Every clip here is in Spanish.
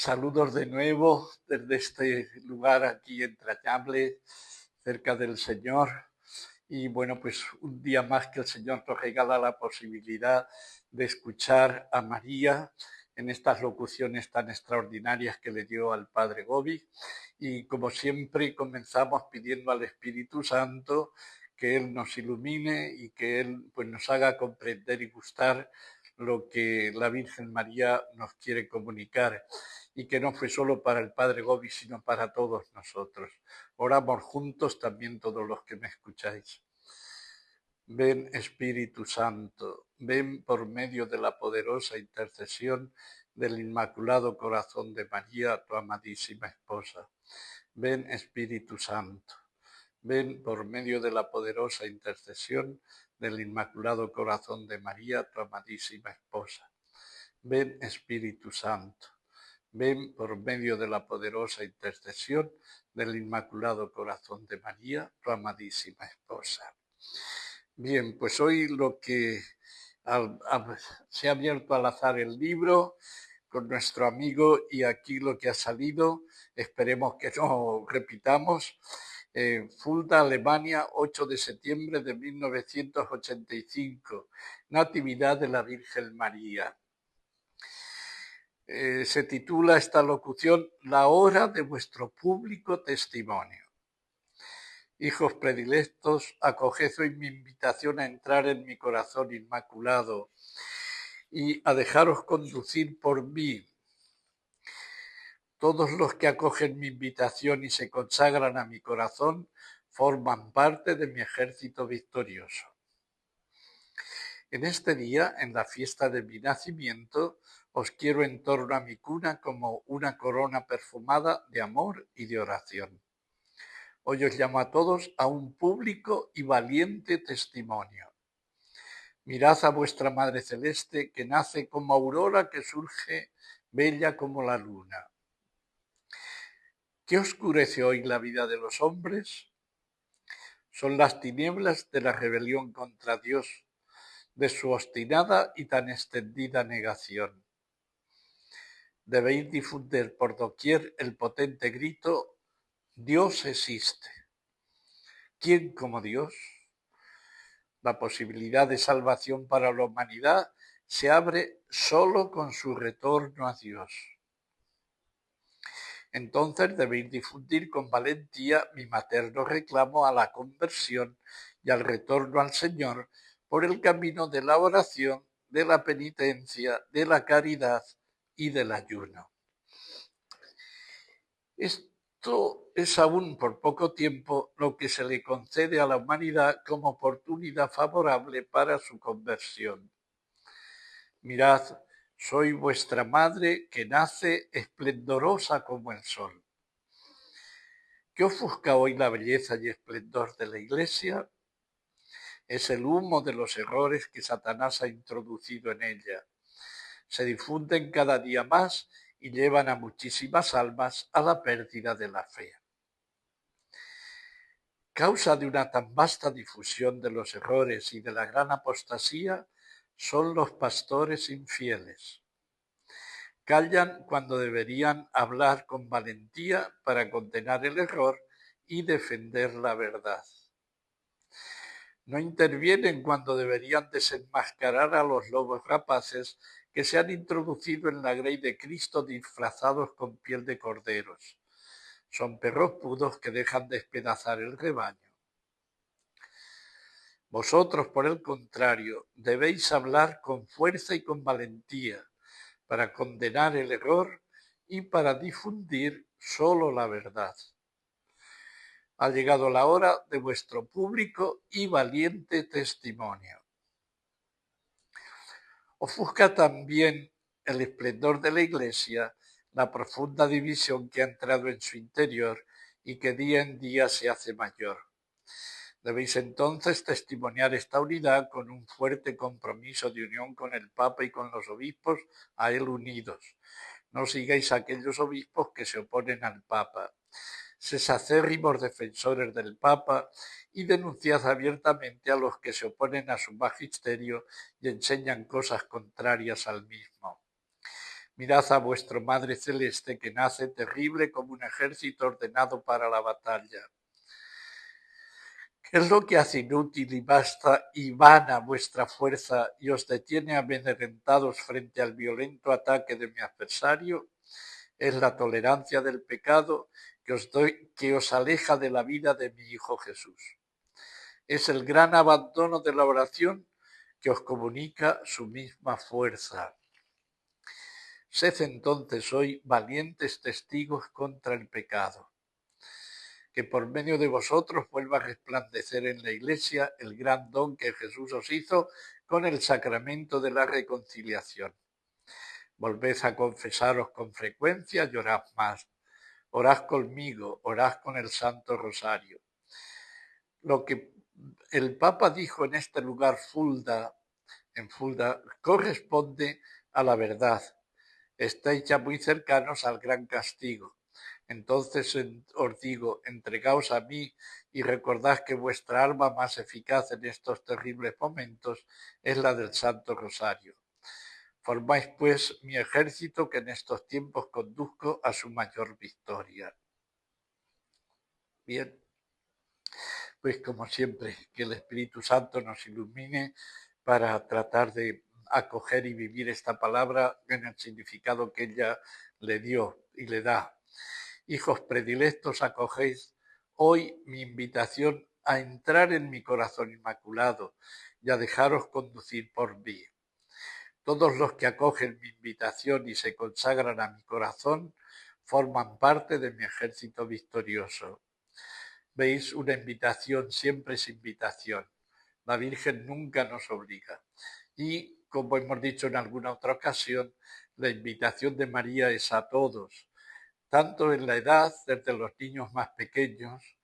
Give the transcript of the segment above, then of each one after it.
Saludos de nuevo desde este lugar aquí entrañable, cerca del Señor. Y bueno, pues un día más que el Señor nos regala la posibilidad de escuchar a María en estas locuciones tan extraordinarias que le dio al Padre Gobi. Y como siempre comenzamos pidiendo al Espíritu Santo que Él nos ilumine y que Él pues, nos haga comprender y gustar lo que la Virgen María nos quiere comunicar y que no fue solo para el Padre Gobi, sino para todos nosotros. Oramos juntos también todos los que me escucháis. Ven Espíritu Santo, ven por medio de la poderosa intercesión del Inmaculado Corazón de María, tu amadísima esposa. Ven Espíritu Santo, ven por medio de la poderosa intercesión del Inmaculado Corazón de María, tu amadísima esposa. Ven Espíritu Santo, ven por medio de la poderosa intercesión del Inmaculado Corazón de María, tu amadísima esposa. Bien, pues hoy se ha abierto al azar el libro con nuestro amigo y aquí lo que ha salido, esperemos que no repitamos, Fulda, Alemania, 8 de septiembre de 1985, Natividad de la Virgen María. Se titula esta locución La hora de vuestro público testimonio. Hijos predilectos, acoged hoy mi invitación a entrar en mi corazón inmaculado y a dejaros conducir por mí. Todos los que acogen mi invitación y se consagran a mi corazón forman parte de mi ejército victorioso. En este día, en la fiesta de mi nacimiento, os quiero en torno a mi cuna como una corona perfumada de amor y de oración. Hoy os llamo a todos a un público y valiente testimonio. Mirad a vuestra Madre Celeste que nace como aurora que surge bella como la luna. ¿Qué oscurece hoy la vida de los hombres? Son las tinieblas de la rebelión contra Dios, de su obstinada y tan extendida negación. Debéis difundir por doquier el potente grito: Dios existe. ¿Quién como Dios? La posibilidad de salvación para la humanidad se abre solo con su retorno a Dios. Entonces debéis difundir con valentía mi materno reclamo a la conversión y al retorno al Señor por el camino de la oración, de la penitencia, de la caridad y del ayuno. Esto es aún por poco tiempo lo que se le concede a la humanidad como oportunidad favorable para su conversión. Mirad, soy vuestra madre que nace esplendorosa como el sol. ¿Qué ofusca hoy la belleza y esplendor de la Iglesia? Es el humo de los errores que Satanás ha introducido en ella. Se difunden cada día más y llevan a muchísimas almas a la pérdida de la fe. Causa de una tan vasta difusión de los errores y de la gran apostasía son los pastores infieles. Callan cuando deberían hablar con valentía para condenar el error y defender la verdad. No intervienen cuando deberían desenmascarar a los lobos rapaces que se han introducido en la grey de Cristo disfrazados con piel de corderos. Son perros pudos que dejan despedazar el rebaño. Vosotros, por el contrario, debéis hablar con fuerza y con valentía para condenar el error y para difundir solo la verdad. Ha llegado la hora de vuestro público y valiente testimonio. Ofusca también el esplendor de la Iglesia la profunda división que ha entrado en su interior y que día en día se hace mayor. Debéis entonces testimoniar esta unidad con un fuerte compromiso de unión con el Papa y con los obispos a él unidos. No sigáis a aquellos obispos que se oponen al Papa. Sed acérrimos defensores del Papa y denunciad abiertamente a los que se oponen a su magisterio y enseñan cosas contrarias al mismo. Mirad a vuestra Madre Celeste que nace terrible como un ejército ordenado para la batalla. ¿Qué es lo que hace inútil y basta y vana vuestra fuerza y os detiene amedrentados frente al violento ataque de mi adversario? Es la tolerancia del pecado que os aleja de la vida de mi Hijo Jesús. Es el gran abandono de la oración que os comunica su misma fuerza. Sed entonces hoy valientes testigos contra el pecado. Que por medio de vosotros vuelva a resplandecer en la Iglesia el gran don que Jesús os hizo con el sacramento de la reconciliación. Volved a confesaros con frecuencia y orad más. Orad conmigo, orad con el Santo Rosario. Lo que el Papa dijo en este lugar en Fulda, corresponde a la verdad. Estáis ya muy cercanos al gran castigo. Entonces os digo, entregaos a mí y recordad que vuestra arma más eficaz en estos terribles momentos es la del Santo Rosario. Formáis pues mi ejército que en estos tiempos conduzco a su mayor victoria. Bien, pues como siempre, que el Espíritu Santo nos ilumine para tratar de acoger y vivir esta palabra en el significado que ella le dio y le da. Hijos predilectos, acogéis hoy mi invitación a entrar en mi corazón inmaculado y a dejaros conducir por mí. Todos los que acogen mi invitación y se consagran a mi corazón forman parte de mi ejército victorioso. Veis, una invitación siempre es invitación. La Virgen nunca nos obliga. Y, como hemos dicho en alguna otra ocasión, la invitación de María es a todos, tanto en la edad, desde los niños más pequeños,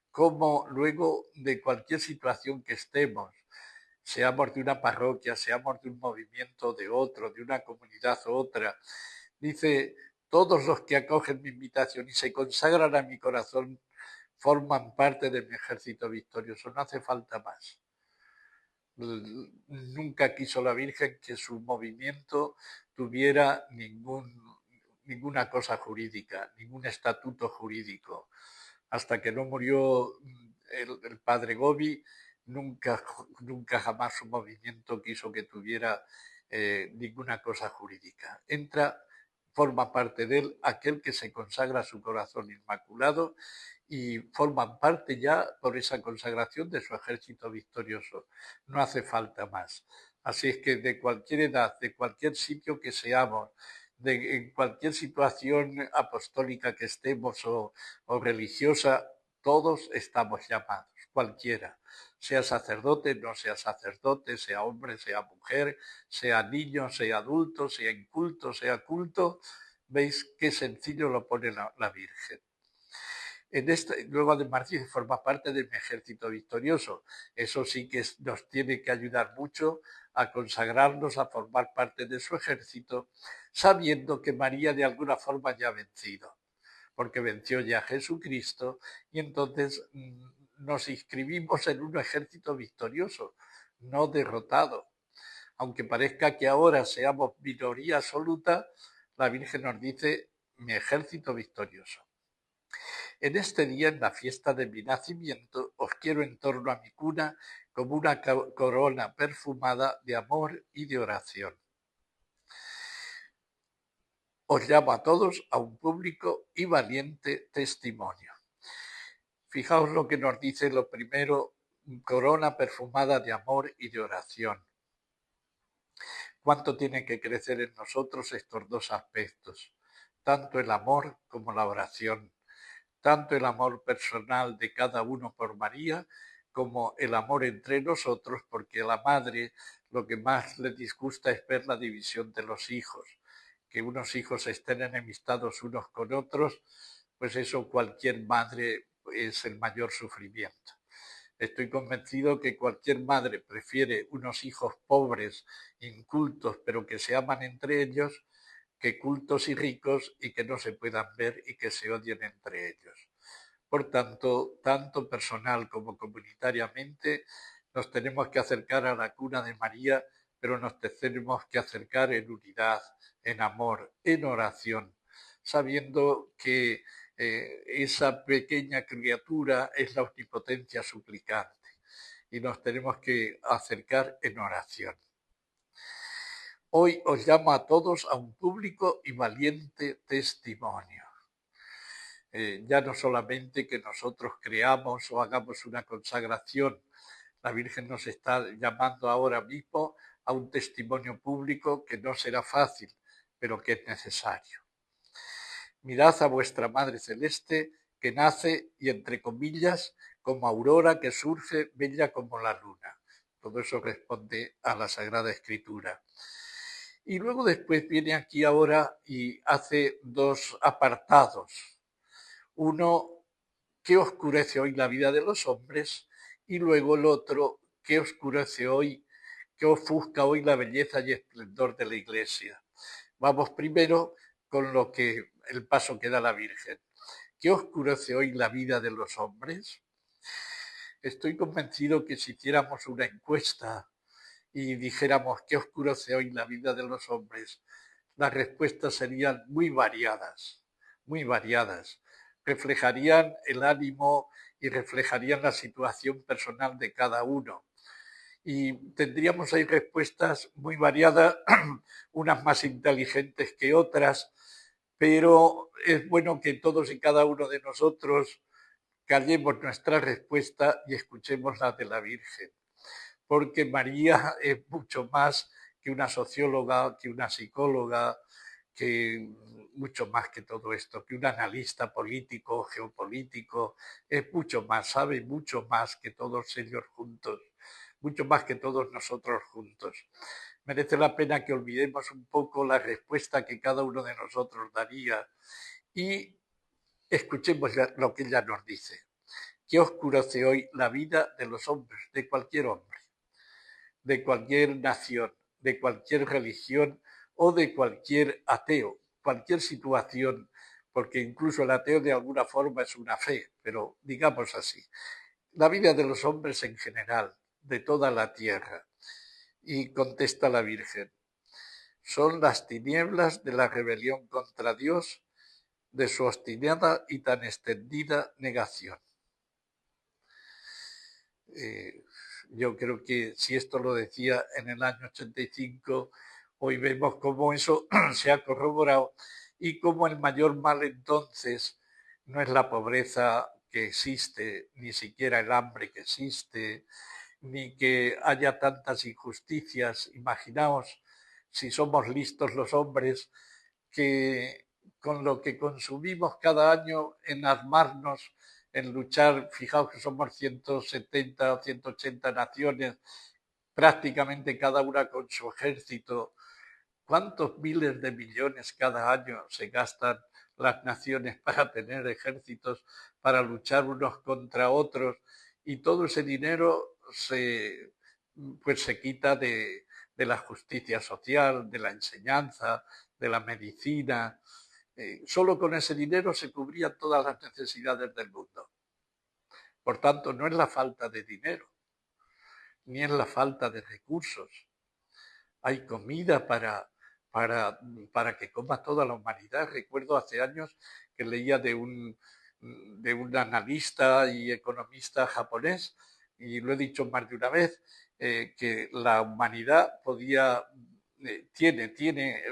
como luego de cualquier situación que estemos, seamos de una parroquia, seamos de un movimiento de otro, de una comunidad u otra. Dice, todos los que acogen mi invitación y se consagran a mi corazón forman parte de mi ejército victorioso. No hace falta más. Nunca quiso la Virgen que su movimiento tuviera ninguna cosa jurídica, ningún estatuto jurídico. Hasta que no murió el padre Gobi, nunca jamás su movimiento quiso que tuviera ninguna cosa jurídica. Forma parte de él aquel que se consagra a su corazón inmaculado y forman parte ya por esa consagración de su ejército victorioso. No hace falta más. Así es que de cualquier edad, de cualquier sitio que seamos, en cualquier situación apostólica que estemos o religiosa, todos estamos llamados, cualquiera, sea sacerdote, no sea sacerdote, sea hombre, sea mujer, sea niño, sea adulto, sea inculto, sea culto. ¿Veis qué sencillo lo pone la Virgen? Luego además dice, forma parte de mi ejército victorioso. Eso sí que nos tiene que ayudar mucho a consagrarnos, a formar parte de su ejército, sabiendo que María de alguna forma ya ha vencido, porque venció ya a Jesucristo y entonces nos inscribimos en un ejército victorioso, no derrotado. Aunque parezca que ahora seamos minoría absoluta, la Virgen nos dice, mi ejército victorioso. En este día, en la fiesta de mi nacimiento, os quiero en torno a mi cuna como una corona perfumada de amor y de oración. Os llamo a todos a un público y valiente testimonio. Fijaos lo que nos dice lo primero, corona perfumada de amor y de oración. ¿Cuánto tiene que crecer en nosotros estos dos aspectos? Tanto el amor como la oración. Tanto el amor personal de cada uno por María como el amor entre nosotros, porque a la madre lo que más le disgusta es ver la división de los hijos, que unos hijos estén enemistados unos con otros, pues eso cualquier madre es el mayor sufrimiento. Estoy convencido que cualquier madre prefiere unos hijos pobres, incultos, pero que se aman entre ellos, que cultos y ricos y que no se puedan ver y que se odien entre ellos. Por tanto, tanto personal como comunitariamente, nos tenemos que acercar a la cuna de María, pero nos tenemos que acercar en unidad, en amor, en oración, sabiendo que esa pequeña criatura es la omnipotencia suplicante y nos tenemos que acercar en oración. Hoy os llamo a todos a un público y valiente testimonio. Ya no solamente que nosotros creamos o hagamos una consagración, la Virgen nos está llamando ahora mismo a un testimonio público que no será fácil, pero que es necesario. Mirad a vuestra Madre Celeste, que nace y, entre comillas, como aurora que surge, bella como la luna. Todo eso responde a la Sagrada Escritura. Y luego después viene aquí ahora y hace dos apartados. Uno, ¿qué oscurece hoy la vida de los hombres? Y luego el otro, ¿qué oscurece hoy, qué ofusca hoy la belleza y esplendor de la Iglesia? Vamos primero con el paso que da la Virgen. ¿Qué oscurece hoy la vida de los hombres? Estoy convencido que si hiciéramos una encuesta y dijéramos qué oscurece hoy la vida de los hombres, las respuestas serían muy variadas, muy variadas. Reflejarían el ánimo y reflejarían la situación personal de cada uno. Y tendríamos ahí respuestas muy variadas, unas más inteligentes que otras, pero es bueno que todos y cada uno de nosotros callemos nuestra respuesta y escuchemos la de la Virgen, porque María es mucho más que una socióloga, que una psicóloga, que mucho más que todo esto, que un analista político, geopolítico, es mucho más, sabe mucho más que todos ellos juntos, mucho más que todos nosotros juntos. Merece la pena que olvidemos un poco la respuesta que cada uno de nosotros daría y escuchemos lo que ella nos dice. ¿Qué oscurece hoy la vida de los hombres, de cualquier hombre, de cualquier nación, de cualquier religión o de cualquier ateo, cualquier situación, porque incluso el ateo de alguna forma es una fe, pero digamos así, la vida de los hombres en general, de toda la tierra? Y contesta la Virgen, son las tinieblas de la rebelión contra Dios, de su obstinada y tan extendida negación. Yo creo que si esto lo decía en el año 85, hoy vemos cómo eso se ha corroborado y cómo el mayor mal entonces no es la pobreza que existe, ni siquiera el hambre que existe, ni que haya tantas injusticias. Imaginaos, si somos listos los hombres, que con lo que consumimos cada año en armarnos, en luchar, fijaos que somos 170 o 180 naciones, prácticamente cada una con su ejército. ¿Cuántos miles de millones cada año se gastan las naciones para tener ejércitos, para luchar unos contra otros? Y todo ese dinero pues se quita de la justicia social, de la enseñanza, de la medicina. Solo con ese dinero se cubrían todas las necesidades del mundo. Por tanto, no es la falta de dinero, ni es la falta de recursos. Hay comida para que coma toda la humanidad. Recuerdo hace años que leía de un analista y economista japonés, y lo he dicho más de una vez, que la humanidad tiene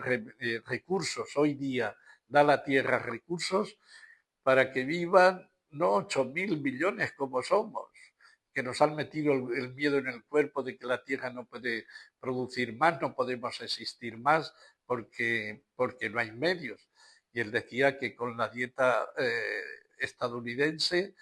recursos hoy día, da la Tierra recursos para que vivan no 8.000 millones como somos, que nos han metido el miedo en el cuerpo de que la Tierra no puede producir más, no podemos existir más porque no hay medios. Y él decía que con la dieta estadounidense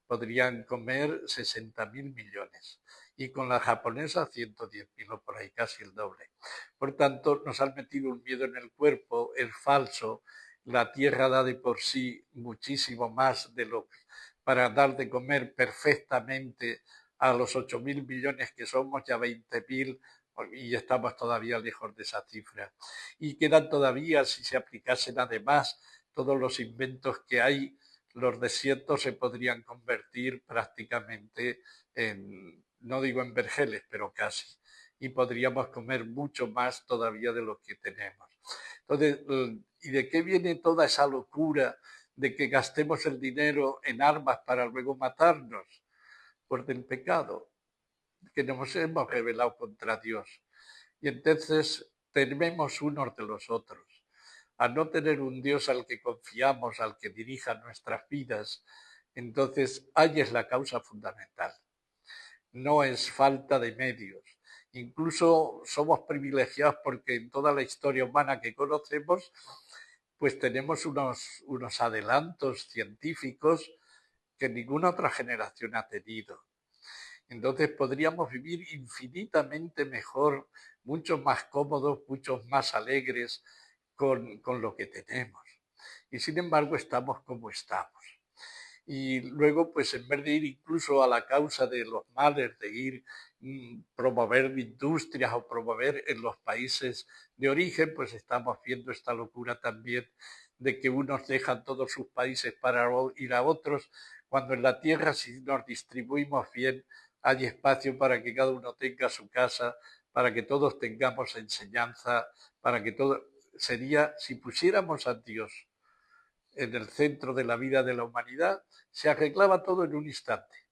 podrían comer 60.000 millones y con la japonesa 110.000 o por ahí, casi el doble. Por tanto, nos han metido un miedo en el cuerpo, es falso. La tierra da de por sí muchísimo más para dar de comer perfectamente a los 8.000 millones que somos, ya 20.000, y estamos todavía lejos de esa cifra. Y quedan todavía, si se aplicasen además todos los inventos que hay, los desiertos se podrían convertir prácticamente no digo en vergeles, pero casi. Y podríamos comer mucho más todavía de lo que tenemos. Entonces, ¿y de qué viene toda esa locura de que gastemos el dinero en armas para luego matarnos? Pues del pecado, que nos hemos rebelado contra Dios. Y entonces tememos unos de los otros. A no tener un Dios al que confiamos, al que dirija nuestras vidas, entonces ahí es la causa fundamental. No es falta de medios. Incluso somos privilegiados porque en toda la historia humana que conocemos, pues tenemos unos adelantos científicos que ninguna otra generación ha tenido. Entonces podríamos vivir infinitamente mejor, mucho más cómodos, mucho más alegres con lo que tenemos. Y sin embargo estamos como estamos. Y luego, pues en vez de ir incluso a la causa de los males, de ir promover industrias o promover en los países de origen, pues estamos viendo esta locura también de que unos dejan todos sus países para ir a otros, cuando en la tierra si nos distribuimos bien hay espacio para que cada uno tenga su casa, para que todos tengamos enseñanza, para que todo sería, si pusiéramos a Dios en el centro de la vida de la humanidad, se arreglaba todo en un instante.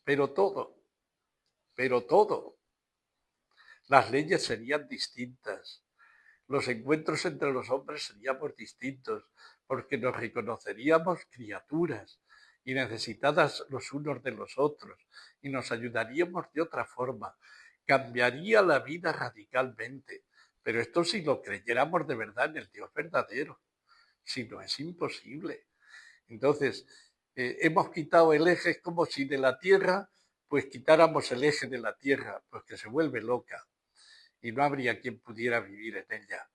Pero todo, pero todo. Las leyes serían distintas, los encuentros entre los hombres seríamos distintos, porque nos reconoceríamos criaturas y necesitadas los unos de los otros, y nos ayudaríamos de otra forma. Cambiaría la vida radicalmente, pero esto si lo creyéramos de verdad en el Dios verdadero, si no es imposible. Entonces, hemos quitado el eje, es como si de la Tierra, pues quitáramos el eje de la Tierra, pues que se vuelve loca y no habría quien pudiera vivir en ella.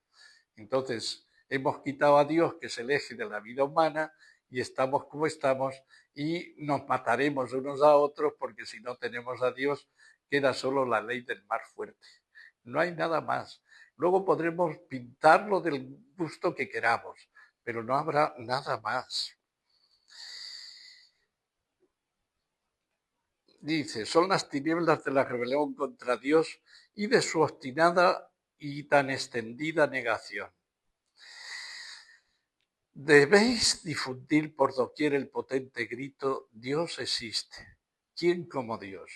Entonces, hemos quitado a Dios, que es el eje de la vida humana, y estamos como estamos, y nos mataremos unos a otros, porque si no tenemos a Dios, queda solo la ley del más fuerte. No hay nada más. Luego podremos pintarlo del gusto que queramos, pero no habrá nada más. Dice, son las tinieblas de la rebelión contra Dios y de su obstinada y tan extendida negación. Debéis difundir por doquier el potente grito, Dios existe. ¿Quién como Dios?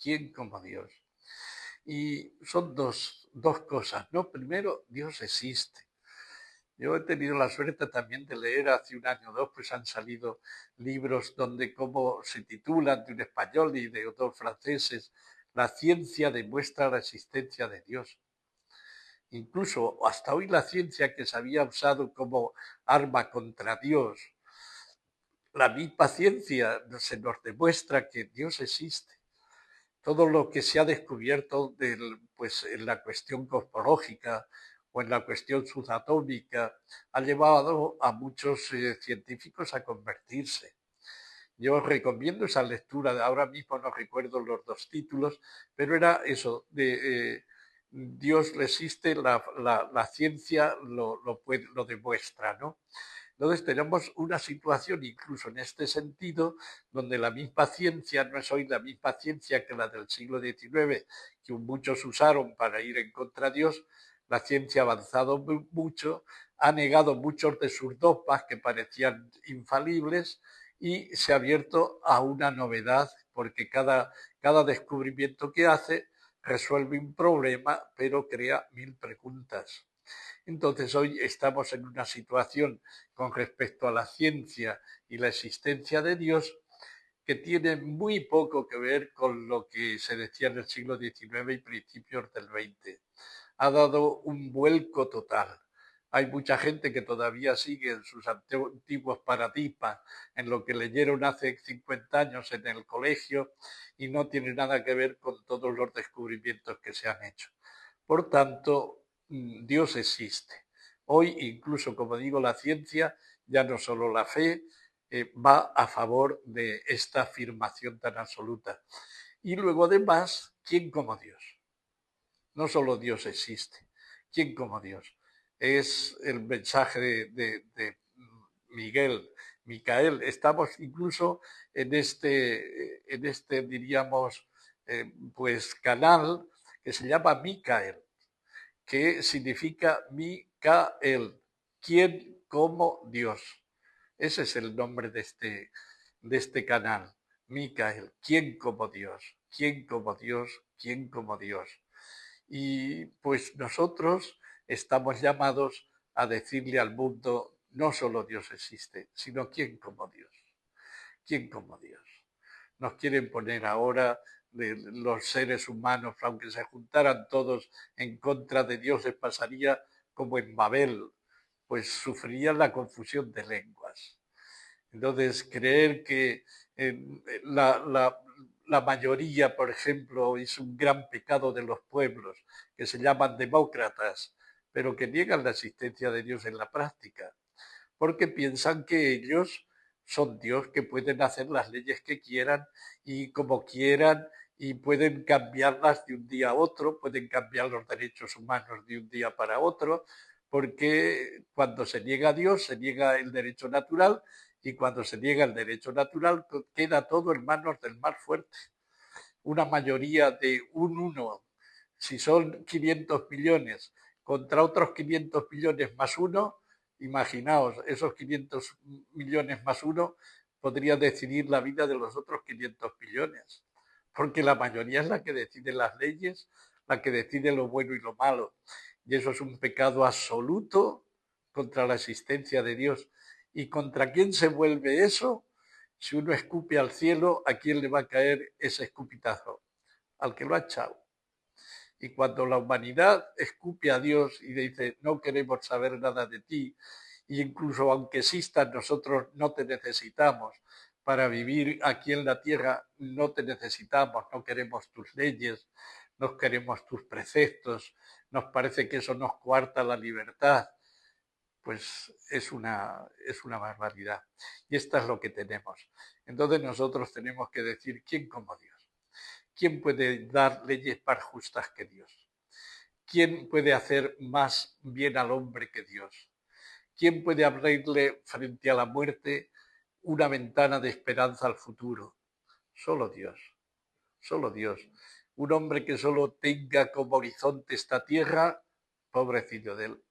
¿Quién como Dios? Y son dos cosas, ¿no? Primero, Dios existe. Yo he tenido la suerte también de leer hace un año o dos, pues han salido libros donde como se titulan de un español y de otros franceses, la ciencia demuestra la existencia de Dios. Incluso hasta hoy la ciencia que se había usado como arma contra Dios, la misma ciencia se nos demuestra que Dios existe. Todo lo que se ha descubierto pues, en la cuestión cosmológica o en la cuestión subatómica ha llevado a muchos científicos a convertirse. Yo os recomiendo esa lectura, ahora mismo no recuerdo los dos títulos, pero era eso, de Dios existe, la ciencia lo demuestra, ¿no? Entonces tenemos una situación incluso en este sentido donde la misma ciencia no es hoy la misma ciencia que la del siglo XIX, que muchos usaron para ir en contra de Dios. La ciencia ha avanzado mucho, ha negado muchos de sus dogmas que parecían infalibles y se ha abierto a una novedad porque cada descubrimiento que hace resuelve un problema pero crea mil preguntas. Entonces hoy estamos en una situación con respecto a la ciencia y la existencia de Dios que tiene muy poco que ver con lo que se decía en el siglo XIX y principios del XX. Ha dado un vuelco total. Hay mucha gente que todavía sigue en sus antiguos paradigmas, en lo que leyeron hace 50 años en el colegio y no tiene nada que ver con todos los descubrimientos que se han hecho. Por tanto, Dios existe. Hoy, incluso, como digo, la ciencia, ya no solo la fe, va a favor de esta afirmación tan absoluta. Y luego, además, ¿quién como Dios? No solo Dios existe, ¿quién como Dios? Es el mensaje de Micael. Estamos incluso en este diríamos, pues canal que se llama Micael, que significa mi Micael. ¿Quién como Dios? Ese es el nombre de este canal. Micael. ¿Quién como Dios? ¿Quién como Dios? ¿Quién como Dios? Y pues nosotros estamos llamados a decirle al mundo, no solo Dios existe, sino quién como Dios. ¿Quién como Dios? Nos quieren poner ahora de los seres humanos, aunque se juntaran todos en contra de Dios, les pasaría como en Babel, pues sufrirían la confusión de lenguas. Entonces, creer que la mayoría, por ejemplo, es un gran pecado de los pueblos, que se llaman demócratas, pero que niegan la existencia de Dios en la práctica, porque piensan que ellos son Dios, que pueden hacer las leyes que quieran y como quieran y pueden cambiarlas de un día a otro, pueden cambiar los derechos humanos de un día para otro, porque cuando se niega a Dios se niega el derecho natural y cuando se niega el derecho natural queda todo en manos del más fuerte. Una mayoría de un uno, si son 500 millones contra otros 500 millones más uno, imaginaos, esos 500 millones más uno podría decidir la vida de los otros 500 millones, porque la mayoría es la que decide las leyes, la que decide lo bueno y lo malo. Y eso es un pecado absoluto contra la existencia de Dios. ¿Y contra quién se vuelve eso? Si uno escupe al cielo, ¿a quién le va a caer ese escupitazo? Al que lo ha echado. Y cuando la humanidad escupe a Dios y dice, no queremos saber nada de ti, y incluso aunque existas, nosotros no te necesitamos para vivir aquí en la tierra, no te necesitamos, no queremos tus leyes, no queremos tus preceptos, nos parece que eso nos coarta la libertad, pues es una barbaridad. Y esto es lo que tenemos. Entonces nosotros tenemos que decir, ¿quién como Dios? ¿Quién puede dar leyes más justas que Dios? ¿Quién puede hacer más bien al hombre que Dios? ¿Quién puede abrirle frente a la muerte una ventana de esperanza al futuro? Solo Dios, solo Dios. Un hombre que solo tenga como horizonte esta tierra, pobrecillo de él.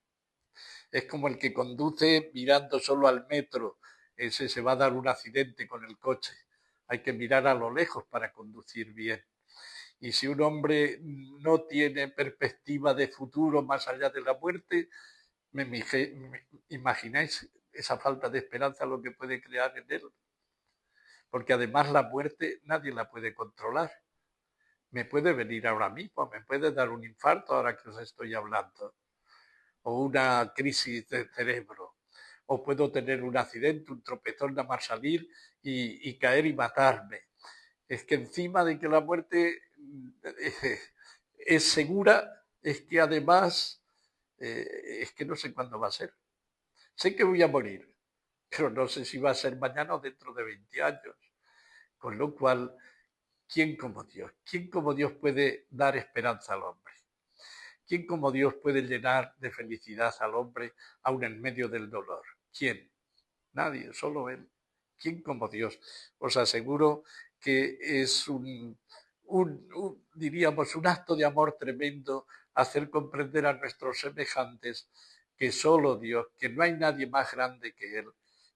Es como el que conduce mirando solo al metro, ese se va a dar un accidente con el coche. Hay que mirar a lo lejos para conducir bien. Y si un hombre no tiene perspectiva de futuro más allá de la muerte, me imagináis esa falta de esperanza lo que puede crear en él. Porque además la muerte nadie la puede controlar. Me puede venir ahora mismo, me puede dar un infarto ahora que os estoy hablando, o una crisis de cerebro, o puedo tener un accidente, un tropezón nada más salir y caer y matarme. Es que encima de que la muerte es segura, es que además es que no sé cuándo va a ser. Sé que voy a morir, pero no sé si va a ser mañana o dentro de 20 años. Con lo cual, ¿quién como Dios? ¿Quién como Dios puede dar esperanza al hombre? ¿Quién como Dios puede llenar de felicidad al hombre aun en medio del dolor? ¿Quién? Nadie, solo Él. ¿Quién como Dios? Os aseguro que es diríamos, un acto de amor tremendo hacer comprender a nuestros semejantes que solo Dios, que no hay nadie más grande que Él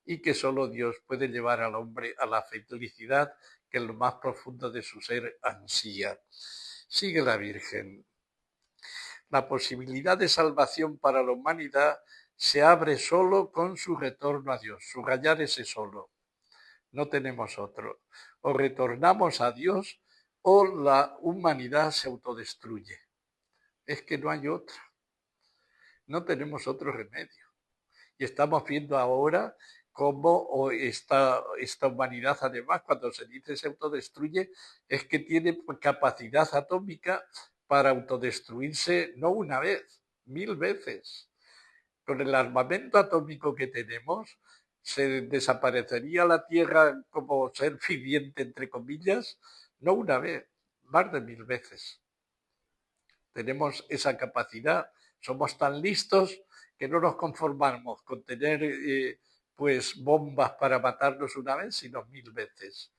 y que solo Dios puede llevar al hombre a la felicidad que en lo más profundo de su ser ansía. Sigue la Virgen. La posibilidad de salvación para la humanidad se abre solo con su retorno a Dios. Subrayar ese solo. No tenemos otro. O retornamos a Dios o la humanidad se autodestruye. Es que no hay otra. No tenemos otro remedio. Y estamos viendo ahora cómo esta humanidad, además, cuando se dice se autodestruye, es que tiene capacidad atómica para autodestruirse no una vez, 1000 veces. Con el armamento atómico que tenemos, se desaparecería la Tierra como ser viviente, entre comillas, no una vez, más de 1000 veces. Tenemos esa capacidad, somos tan listos que no nos conformamos con tener pues bombas para matarnos una vez, sino 1000 veces.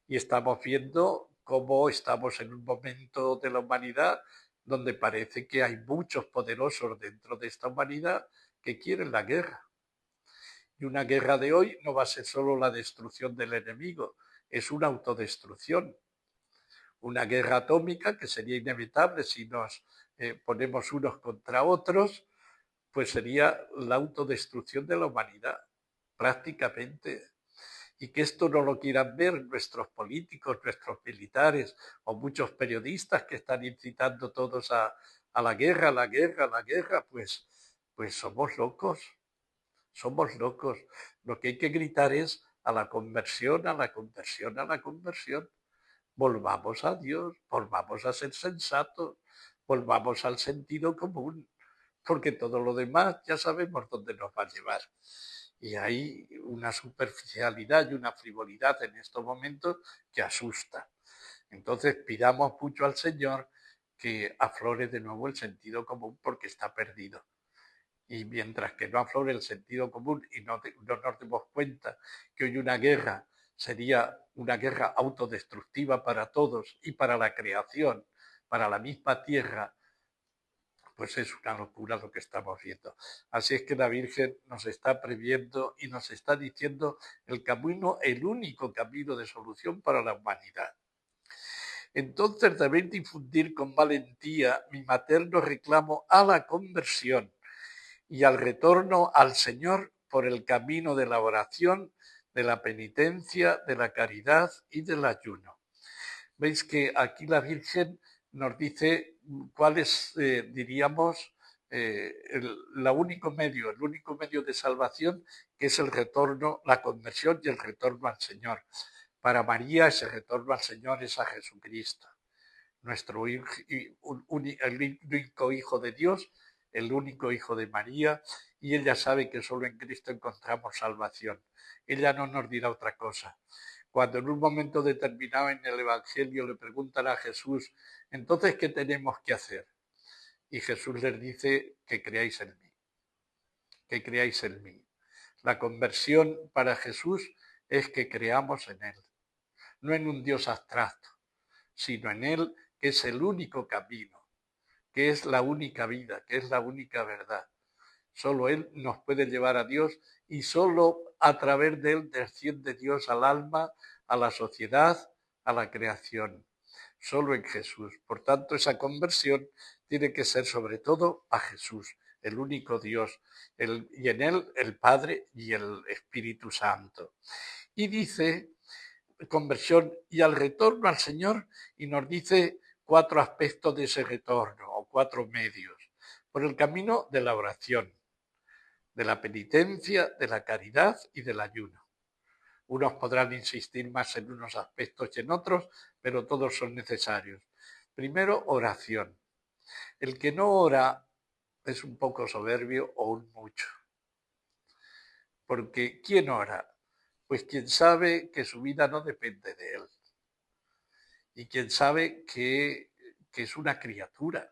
Y estamos viendo cómo estamos en un momento de la humanidad donde parece que hay muchos poderosos dentro de esta humanidad que quieren la guerra. Y una guerra de hoy no va a ser solo la destrucción del enemigo, es una autodestrucción. Una guerra atómica que sería inevitable si nos ponemos unos contra otros, pues sería la autodestrucción de la humanidad, prácticamente. Y que esto no lo quieran ver nuestros políticos, nuestros militares o muchos periodistas que están incitando todos a la guerra, la guerra, la guerra, pues somos locos, somos locos. Lo que hay que gritar es a la conversión, a la conversión, a la conversión. Volvamos a Dios, volvamos a ser sensatos, volvamos al sentido común, porque todo lo demás ya sabemos dónde nos va a llevar. Y hay una superficialidad y una frivolidad en estos momentos que asusta. Entonces pidamos mucho al Señor que aflore de nuevo el sentido común porque está perdido. Y mientras que no aflore el sentido común y no nos demos cuenta que hoy una guerra sería una guerra autodestructiva para todos y para la creación, para la misma tierra, pues es una locura lo que estamos viendo. Así es que la Virgen nos está previendo y nos está diciendo el camino, el único camino de solución para la humanidad. Entonces debéis difundir con valentía mi materno reclamo a la conversión y al retorno al Señor por el camino de la oración, de la penitencia, de la caridad y del ayuno. Veis que aquí la Virgen nos dice cuál es, diríamos, el único medio de salvación, que es el retorno, la conversión y el retorno al Señor. Para María ese retorno al Señor es a Jesucristo, el único Hijo de Dios, el único Hijo de María, y ella sabe que solo en Cristo encontramos salvación. Ella no nos dirá otra cosa. Cuando en un momento determinado en el Evangelio le preguntan a Jesús, entonces, ¿qué tenemos que hacer? Y Jesús les dice que creáis en mí, que creáis en mí. La conversión para Jesús es que creamos en Él, no en un Dios abstracto, sino en Él, que es el único camino, que es la única vida, que es la única verdad. Solo Él nos puede llevar a Dios y solo a través de Él desciende Dios al alma, a la sociedad, a la creación. Solo en Jesús. Por tanto, esa conversión tiene que ser sobre todo a Jesús, el único Dios, y en Él el Padre y el Espíritu Santo. Y dice conversión y al retorno al Señor, y nos dice 4 aspectos de ese retorno o 4 medios. Por el camino de la oración, de la penitencia, de la caridad y del ayuno. Unos podrán insistir más en unos aspectos que en otros, pero todos son necesarios. Primero, oración. El que no ora es un poco soberbio o un mucho. Porque ¿quién ora? Pues quien sabe que su vida no depende de él. Y quien sabe que es una criatura.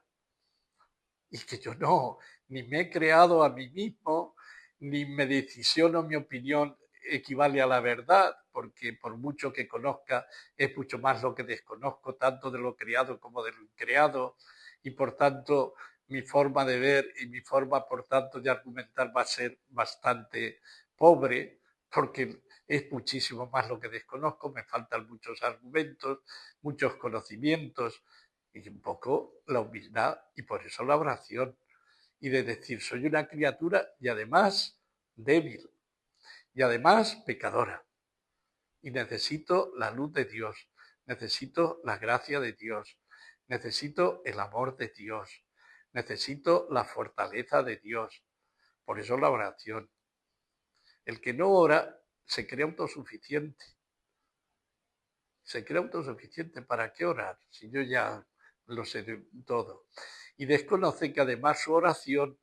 Y que yo no, ni me he creado a mí mismo, ni mi decisión o mi opinión equivale a la verdad, porque por mucho que conozca, es mucho más lo que desconozco, tanto de lo creado como de lo increado, y por tanto mi forma de ver y mi forma, por tanto, de argumentar va a ser bastante pobre, porque es muchísimo más lo que desconozco, me faltan muchos argumentos, muchos conocimientos, y un poco la humildad y por eso la oración. Y de decir, soy una criatura y además débil y además pecadora. Y necesito la luz de Dios, necesito la gracia de Dios, necesito el amor de Dios, necesito la fortaleza de Dios. Por eso la oración. El que no ora se cree autosuficiente. Se cree autosuficiente. ¿Para qué orar? Si yo ya lo sé todo. Y desconoce que además su oración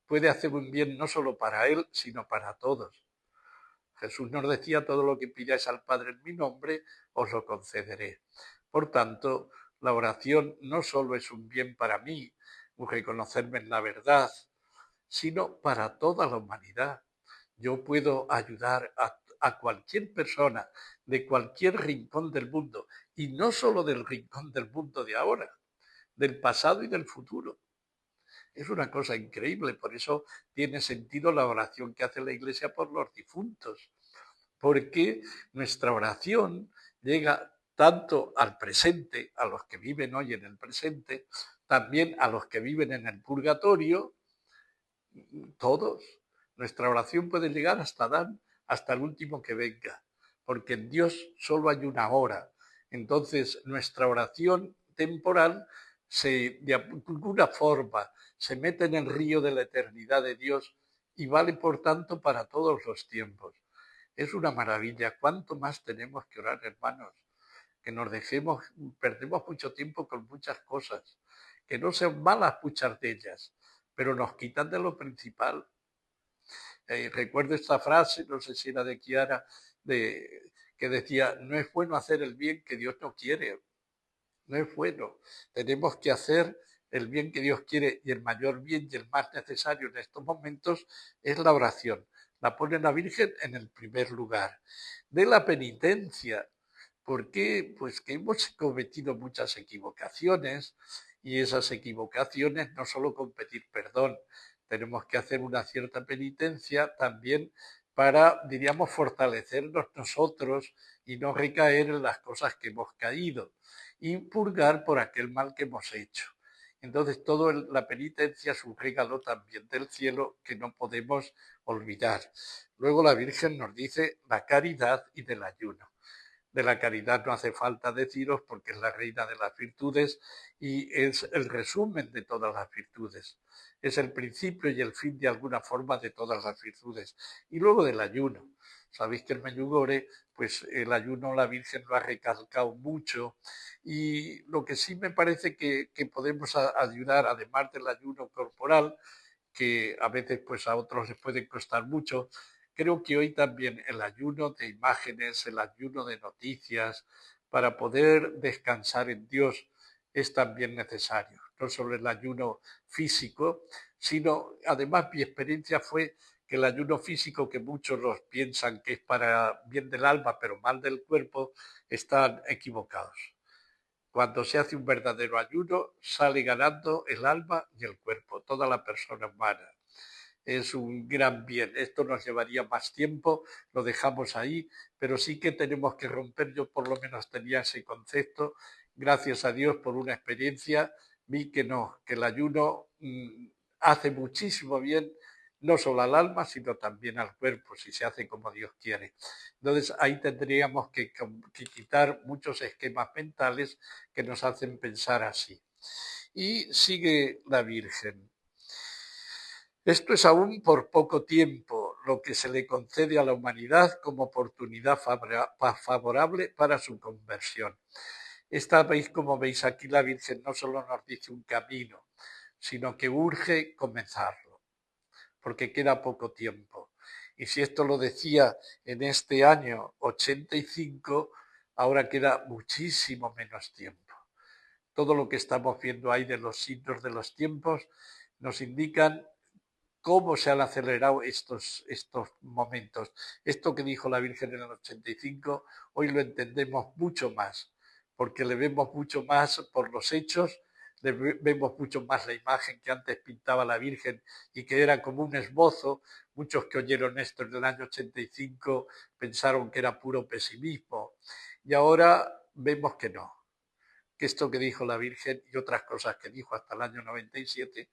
puede hacer un bien no solo para él, sino para todos. Jesús nos decía, todo lo que pidáis al Padre en mi nombre, os lo concederé. Por tanto, la oración no solo es un bien para mí, un reconocerme en la verdad, sino para toda la humanidad. Yo puedo ayudar a cualquier persona de cualquier rincón del mundo, y no solo del rincón del mundo de ahora, del pasado y del futuro. Es una cosa increíble, por eso tiene sentido la oración que hace la Iglesia por los difuntos, porque nuestra oración llega tanto al presente, a los que viven hoy en el presente, también a los que viven en el purgatorio, todos. Nuestra oración puede llegar hasta Adán, hasta el último que venga, porque en Dios solo hay una hora. Entonces, nuestra oración temporal de alguna forma se mete en el río de la eternidad de Dios y vale, por tanto, para todos los tiempos. Es una maravilla. ¿Cuánto más tenemos que orar, hermanos? Que nos dejemos, perdemos mucho tiempo con muchas cosas, que no sean malas muchas de ellas, pero nos quitan de lo principal. Recuerdo esta frase, no sé si era de Chiara, que decía, no es bueno hacer el bien que Dios no quiere, no es bueno. Tenemos que hacer el bien que Dios quiere, y el mayor bien y el más necesario en estos momentos es la oración. La pone la Virgen en el primer lugar. De la penitencia, ¿por qué? Pues que hemos cometido muchas equivocaciones, y esas equivocaciones no solo con pedir perdón, tenemos que hacer una cierta penitencia también para, diríamos, fortalecernos nosotros y no recaer en las cosas que hemos caído y purgar por aquel mal que hemos hecho. Entonces, toda la penitencia es un regalo también del cielo que no podemos olvidar. Luego la Virgen nos dice la caridad y del ayuno. De la caridad no hace falta deciros porque es la reina de las virtudes y es el resumen de todas las virtudes. Es el principio y el fin de alguna forma de todas las virtudes. Y luego del ayuno. Sabéis que el Medjugorje, pues el ayuno la Virgen lo ha recalcado mucho, y lo que sí me parece que podemos ayudar, además del ayuno corporal, que a veces pues a otros les puede costar mucho. Creo que hoy también el ayuno de imágenes, el ayuno de noticias, para poder descansar en Dios es también necesario. No solo el ayuno físico, sino además mi experiencia fue que el ayuno físico, que muchos los piensan que es para bien del alma, pero mal del cuerpo, están equivocados. Cuando se hace un verdadero ayuno, sale ganando el alma y el cuerpo, toda la persona humana. Es un gran bien. Esto nos llevaría más tiempo, lo dejamos ahí, pero sí que tenemos que romper. Yo por lo menos tenía ese concepto. Gracias a Dios por una experiencia, vi que no, que el ayuno hace muchísimo bien, no solo al alma, sino también al cuerpo, si se hace como Dios quiere. Entonces ahí tendríamos que quitar muchos esquemas mentales que nos hacen pensar así. Y sigue la Virgen. Esto es aún por poco tiempo lo que se le concede a la humanidad como oportunidad favorable para su conversión. Como veis aquí, la Virgen no solo nos dice un camino, sino que urge comenzarlo, porque queda poco tiempo. Y si esto lo decía en este año 85, ahora queda muchísimo menos tiempo. Todo lo que estamos viendo ahí de los signos de los tiempos nos indican cómo se han acelerado estos momentos. Esto que dijo la Virgen en el 85, hoy lo entendemos mucho más, porque le vemos mucho más por los hechos, le vemos mucho más la imagen que antes pintaba la Virgen y que era como un esbozo. Muchos que oyeron esto en el año 85 pensaron que era puro pesimismo, y ahora vemos que no, que esto que dijo la Virgen y otras cosas que dijo hasta el año 97,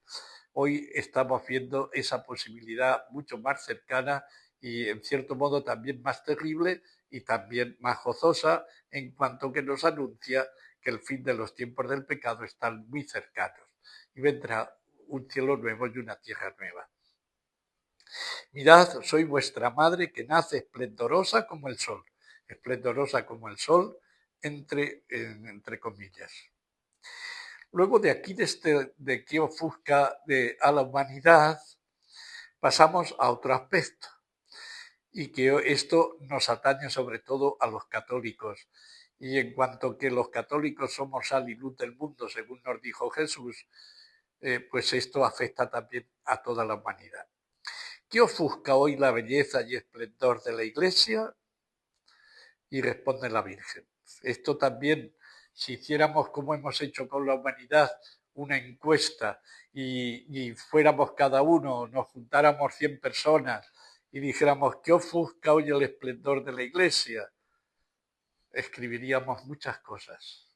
hoy estamos viendo esa posibilidad mucho más cercana y en cierto modo también más terrible y también más gozosa, en cuanto que nos anuncia que el fin de los tiempos del pecado están muy cercanos y vendrá un cielo nuevo y una tierra nueva. Mirad, soy vuestra madre que nace esplendorosa como el sol, entre comillas. Luego de aquí, de que ofusca a la humanidad, pasamos a otro aspecto, y que esto nos atañe sobre todo a los católicos. Y en cuanto que los católicos somos sal y luz del mundo, según nos dijo Jesús, pues esto afecta también a toda la humanidad. ¿Qué ofusca hoy la belleza y esplendor de la Iglesia? Y responde la Virgen. Esto también, si hiciéramos como hemos hecho con la humanidad, una encuesta y fuéramos cada uno, nos juntáramos 100 personas y dijéramos, ¿qué ofusca hoy el esplendor de la iglesia? Escribiríamos muchas cosas,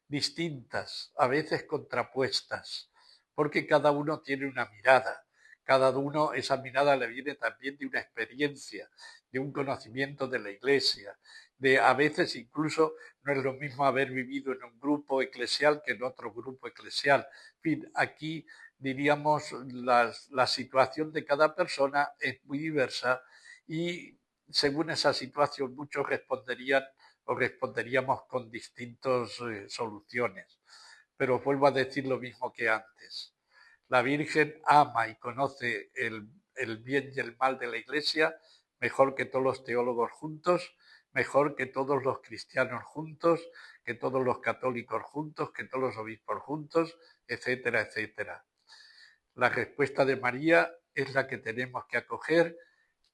distintas, a veces contrapuestas, porque cada uno tiene una mirada, cada uno esa mirada le viene también de una experiencia, de un conocimiento de la iglesia, de a veces incluso no es lo mismo haber vivido en un grupo eclesial que en otro grupo eclesial. En fin, aquí diríamos la situación de cada persona es muy diversa y según esa situación muchos responderían o responderíamos con distintas soluciones. Pero vuelvo a decir lo mismo que antes. La Virgen ama y conoce el bien y el mal de la Iglesia mejor que todos los teólogos juntos, mejor que todos los cristianos juntos, que todos los católicos juntos, que todos los obispos juntos, etcétera, etcétera. La respuesta de María es la que tenemos que acoger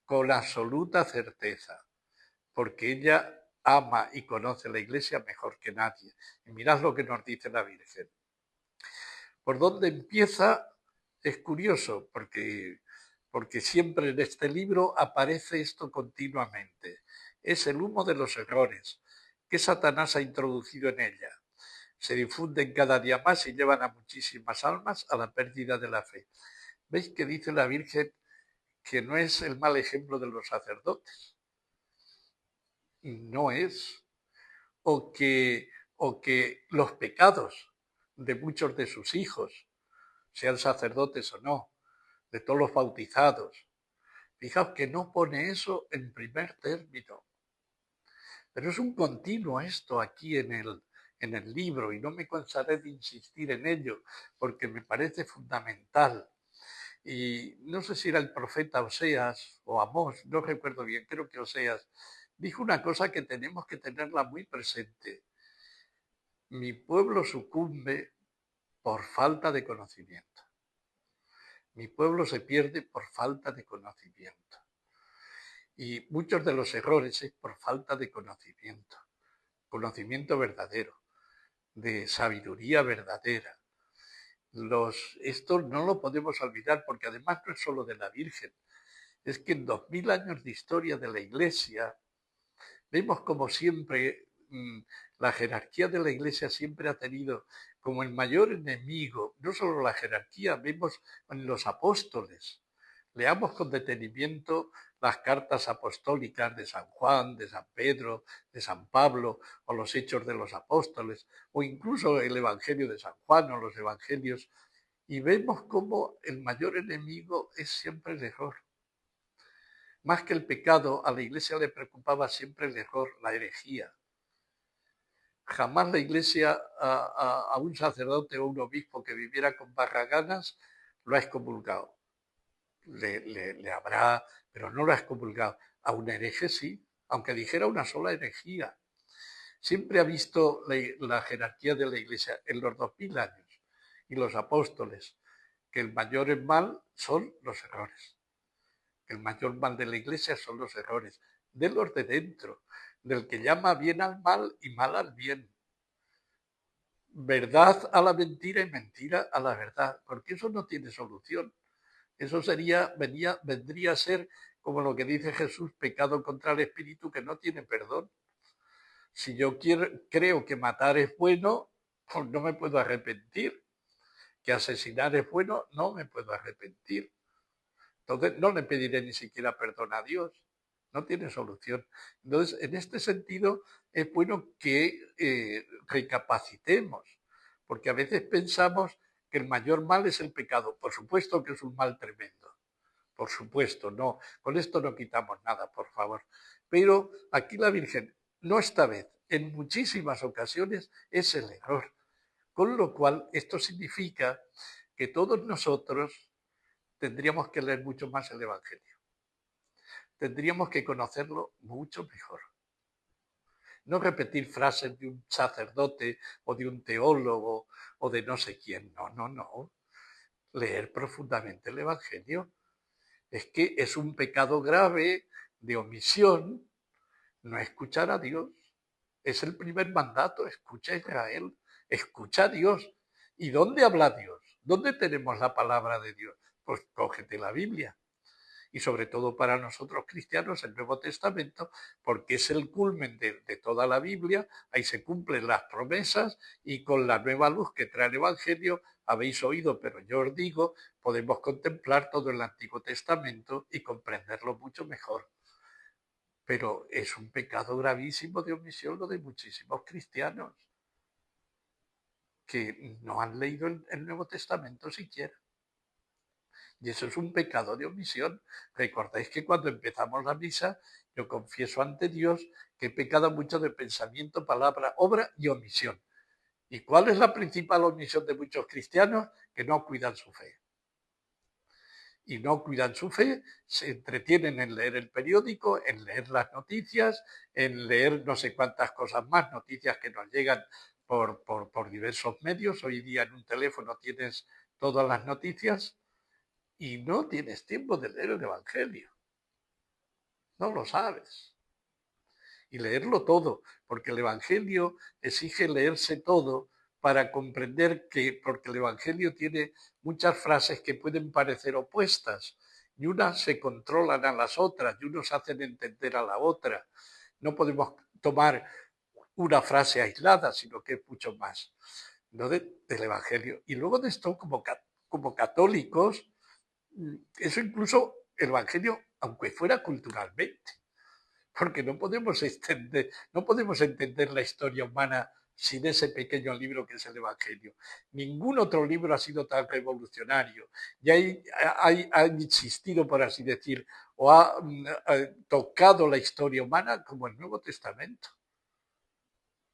con absoluta certeza, porque ella ama y conoce la Iglesia mejor que nadie. Y mirad lo que nos dice la Virgen. ¿Por dónde empieza? Es curioso, porque siempre en este libro aparece esto continuamente. Es el humo de los errores que Satanás ha introducido en ella. Se difunden cada día más y llevan a muchísimas almas a la pérdida de la fe. ¿Veis que dice la Virgen que no es el mal ejemplo de los sacerdotes? No es. O que los pecados de muchos de sus hijos, sean sacerdotes o no, de todos los bautizados. Fijaos que no pone eso en primer término. Pero es un continuo esto aquí en el libro y no me cansaré de insistir en ello porque me parece fundamental. Y no sé si era el profeta Oseas o Amós, no recuerdo bien, creo que Oseas, dijo una cosa que tenemos que tenerla muy presente. Mi pueblo sucumbe por falta de conocimiento. Mi pueblo se pierde por falta de conocimiento. Y muchos de los errores es por falta de conocimiento. Conocimiento verdadero, de sabiduría verdadera. Esto no lo podemos olvidar porque además no es solo de la Virgen. Es que en 2000 años de historia de la Iglesia vemos como siempre la jerarquía de la Iglesia siempre ha tenido como el mayor enemigo, no solo la jerarquía, vemos en los apóstoles. Leamos con detenimiento las cartas apostólicas de San Juan, de San Pedro, de San Pablo, o los Hechos de los Apóstoles, o incluso el Evangelio de San Juan o los Evangelios, y vemos cómo el mayor enemigo es siempre el error. Más que el pecado, a la Iglesia le preocupaba siempre el error, la herejía. Jamás la Iglesia a un sacerdote o un obispo que viviera con barraganas lo ha excomulgado. Le habrá, pero no lo ha excomulgado. A un hereje sí, aunque dijera una sola herejía. Siempre ha visto la jerarquía de la Iglesia en los 2000 años y los apóstoles, que el mayor mal son los errores. El mayor mal de la Iglesia son los errores, de los de dentro, del que llama bien al mal y mal al bien. Verdad a la mentira y mentira a la verdad, porque eso no tiene solución. Eso vendría a ser como lo que dice Jesús, pecado contra el Espíritu que no tiene perdón. Si yo creo que matar es bueno, pues no me puedo arrepentir. Que asesinar es bueno, no me puedo arrepentir. Entonces no le pediré ni siquiera perdón a Dios. No tiene solución. Entonces, en este sentido, es bueno que recapacitemos, porque a veces pensamos que el mayor mal es el pecado. Por supuesto que es un mal tremendo. Por supuesto, no. Con esto no quitamos nada, por favor. Pero aquí la Virgen, no esta vez, en muchísimas ocasiones es el error. Con lo cual, esto significa que todos nosotros tendríamos que leer mucho más el Evangelio. Tendríamos que conocerlo mucho mejor. No repetir frases de un sacerdote o de un teólogo o de no sé quién. No, no, no. Leer profundamente el Evangelio. Es que es un pecado grave de omisión no escuchar a Dios. Es el primer mandato, escucha a Israel. escucha a Dios. ¿Y dónde habla Dios? ¿Dónde tenemos la palabra de Dios? Pues cógete la Biblia. Y sobre todo para nosotros cristianos el Nuevo Testamento, porque es el culmen de toda la Biblia, ahí se cumplen las promesas y con la nueva luz que trae el Evangelio, habéis oído, pero yo os digo, podemos contemplar todo el Antiguo Testamento y comprenderlo mucho mejor. Pero es un pecado gravísimo de omisión lo de muchísimos cristianos que no han leído el Nuevo Testamento siquiera. Y eso es un pecado de omisión. Recordáis que cuando empezamos la misa, yo confieso ante Dios que he pecado mucho de pensamiento, palabra, obra y omisión. ¿Y cuál es la principal omisión de muchos cristianos? Que no cuidan su fe. Y no cuidan su fe, se entretienen en leer el periódico, en leer las noticias, en leer no sé cuántas cosas más, noticias que nos llegan por diversos medios. Hoy día en un teléfono tienes todas las noticias y no tienes tiempo de leer el Evangelio. No lo sabes. Y leerlo todo, porque el Evangelio exige leerse todo para comprender que, porque el Evangelio tiene muchas frases que pueden parecer opuestas, y unas se controlan a las otras, y unos hacen entender a la otra. No podemos tomar una frase aislada, sino que es mucho más, ¿no? Del Evangelio. Y luego de esto, como católicos, eso incluso el Evangelio, aunque fuera culturalmente, porque no podemos entender la historia humana sin ese pequeño libro que es el Evangelio. Ningún otro libro ha sido tan revolucionario y ha insistido, por así decir, o ha tocado la historia humana como el Nuevo Testamento.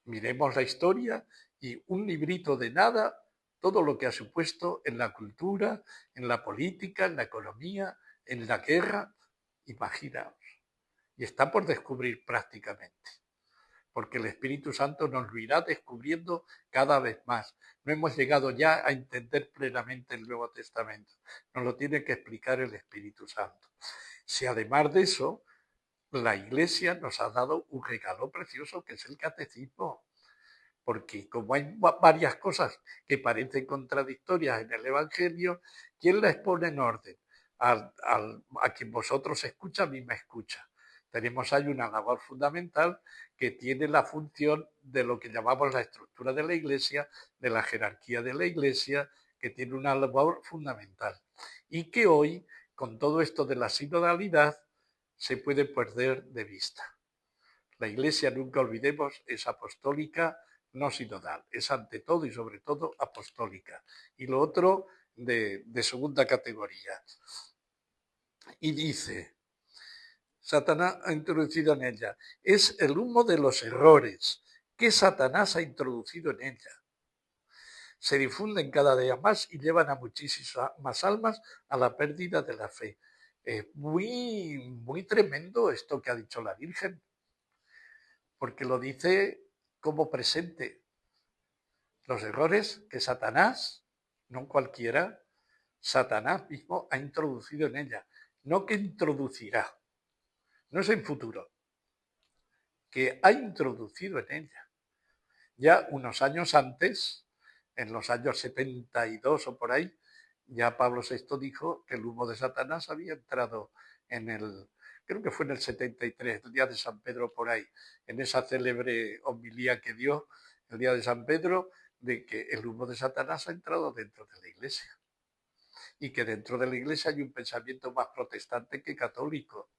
Miremos la historia y un librito de nada, todo lo que ha supuesto en la cultura, en la política, en la economía, en la guerra, imaginaos. Y está por descubrir prácticamente, porque el Espíritu Santo nos lo irá descubriendo cada vez más. No hemos llegado ya a entender plenamente el Nuevo Testamento, nos lo tiene que explicar el Espíritu Santo. Si además de eso, la Iglesia nos ha dado un regalo precioso que es el catecismo, porque como hay varias cosas que parecen contradictorias en el Evangelio, ¿quién las pone en orden? A quien vosotros escucha, a mí me escucha. Tenemos ahí una labor fundamental que tiene la función de lo que llamamos la estructura de la Iglesia, de la jerarquía de la Iglesia, que tiene una labor fundamental. Y que hoy, con todo esto de la sinodalidad, se puede perder de vista. La Iglesia, nunca olvidemos, es apostólica, no sinodal, es ante todo y sobre todo apostólica. Y lo otro de segunda categoría. Y dice, Satanás ha introducido en ella, es el humo de los errores que Satanás ha introducido en ella. Se difunden cada día más y llevan a muchísimas más almas a la pérdida de la fe. Muy tremendo esto que ha dicho la Virgen, porque lo dice como presente. Los errores que Satanás, no cualquiera, Satanás mismo ha introducido en ella, no que introducirá, no es en futuro, que ha introducido en ella. Ya unos años antes, en los años 72 o por ahí, ya Pablo VI dijo que el humo de Satanás había entrado en creo que fue en el 73, el día de San Pedro por ahí, en esa célebre homilía que dio el día de San Pedro, de que el humo de Satanás ha entrado dentro de la Iglesia y que dentro de la Iglesia hay un pensamiento más protestante que católico.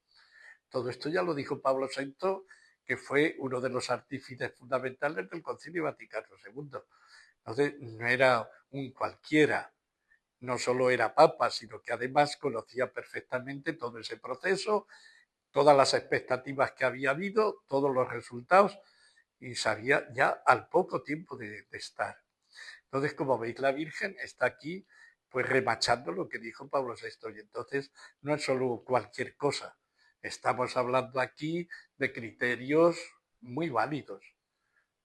Todo esto ya lo dijo Pablo VI, que fue uno de los artífices fundamentales del Concilio Vaticano II. Entonces, no era un cualquiera, no solo era papa, sino que además conocía perfectamente todo ese proceso, todas las expectativas que había habido, todos los resultados, y sabía ya al poco tiempo de estar. Entonces, como veis, la Virgen está aquí pues remachando lo que dijo Pablo VI. Y entonces no es solo cualquier cosa. Estamos hablando aquí de criterios muy válidos.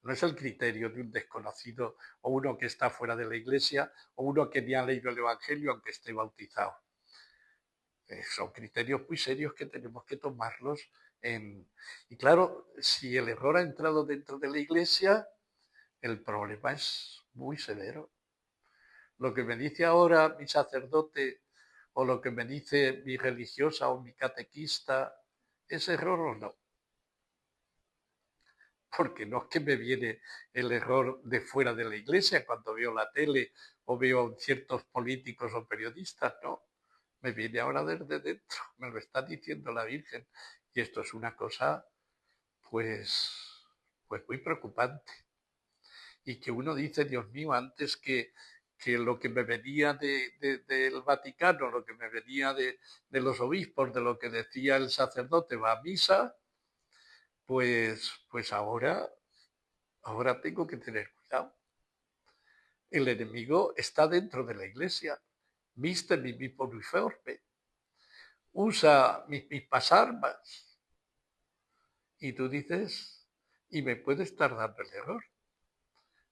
No es el criterio de un desconocido o uno que está fuera de la Iglesia o uno que ni ha leído el Evangelio aunque esté bautizado. Son criterios muy serios que tenemos que tomarlos en... Y claro, si el error ha entrado dentro de la Iglesia, el problema es muy severo. Lo que me dice ahora mi sacerdote o lo que me dice mi religiosa o mi catequista, ¿es error o no? Porque no es que me viene el error de fuera de la iglesia cuando veo la tele o veo ciertos políticos o periodistas, no. Me viene ahora desde dentro, me lo está diciendo la Virgen. Y esto es una cosa, pues, pues muy preocupante. Y que uno dice, Dios mío, antes que lo que me venía del Vaticano, lo que me venía de los obispos, de lo que decía el sacerdote, va a misa, pues ahora tengo que tener cuidado. El enemigo está dentro de la iglesia, viste mi uniforme, usa mis mismas armas. Y tú dices, y me puede estar dando el error.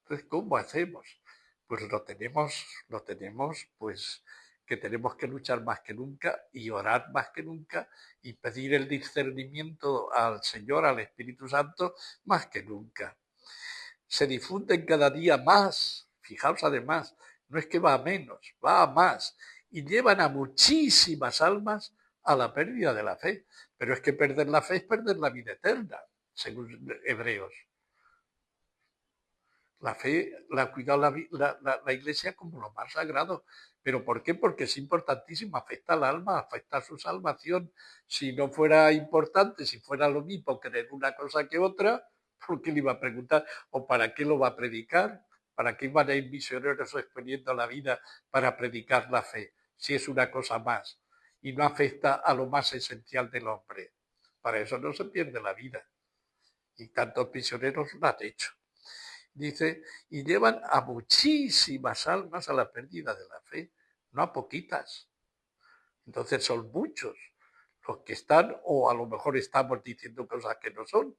Entonces, ¿cómo hacemos? Pues lo tenemos, pues que tenemos que luchar más que nunca y orar más que nunca y pedir el discernimiento al Señor, al Espíritu Santo, más que nunca. Se difunden cada día más, fijaos además, no es que va a menos, va a más, y llevan a muchísimas almas a la pérdida de la fe. Pero es que perder la fe es perder la vida eterna, según Hebreos. La fe la ha cuidado la Iglesia como lo más sagrado. ¿Pero por qué? Porque es importantísimo, afecta al alma, afecta a su salvación. Si no fuera importante, si fuera lo mismo creer una cosa que otra, ¿por qué le iba a preguntar? ¿O para qué lo va a predicar? ¿Para qué van a ir misioneros exponiendo la vida para predicar la fe? Si es una cosa más y no afecta a lo más esencial del hombre. Para eso no se pierde la vida. Y tantos misioneros lo han hecho. Dice, y llevan a muchísimas almas a la pérdida de la fe, no a poquitas. Entonces son muchos los que están, o a lo mejor estamos diciendo cosas que no son.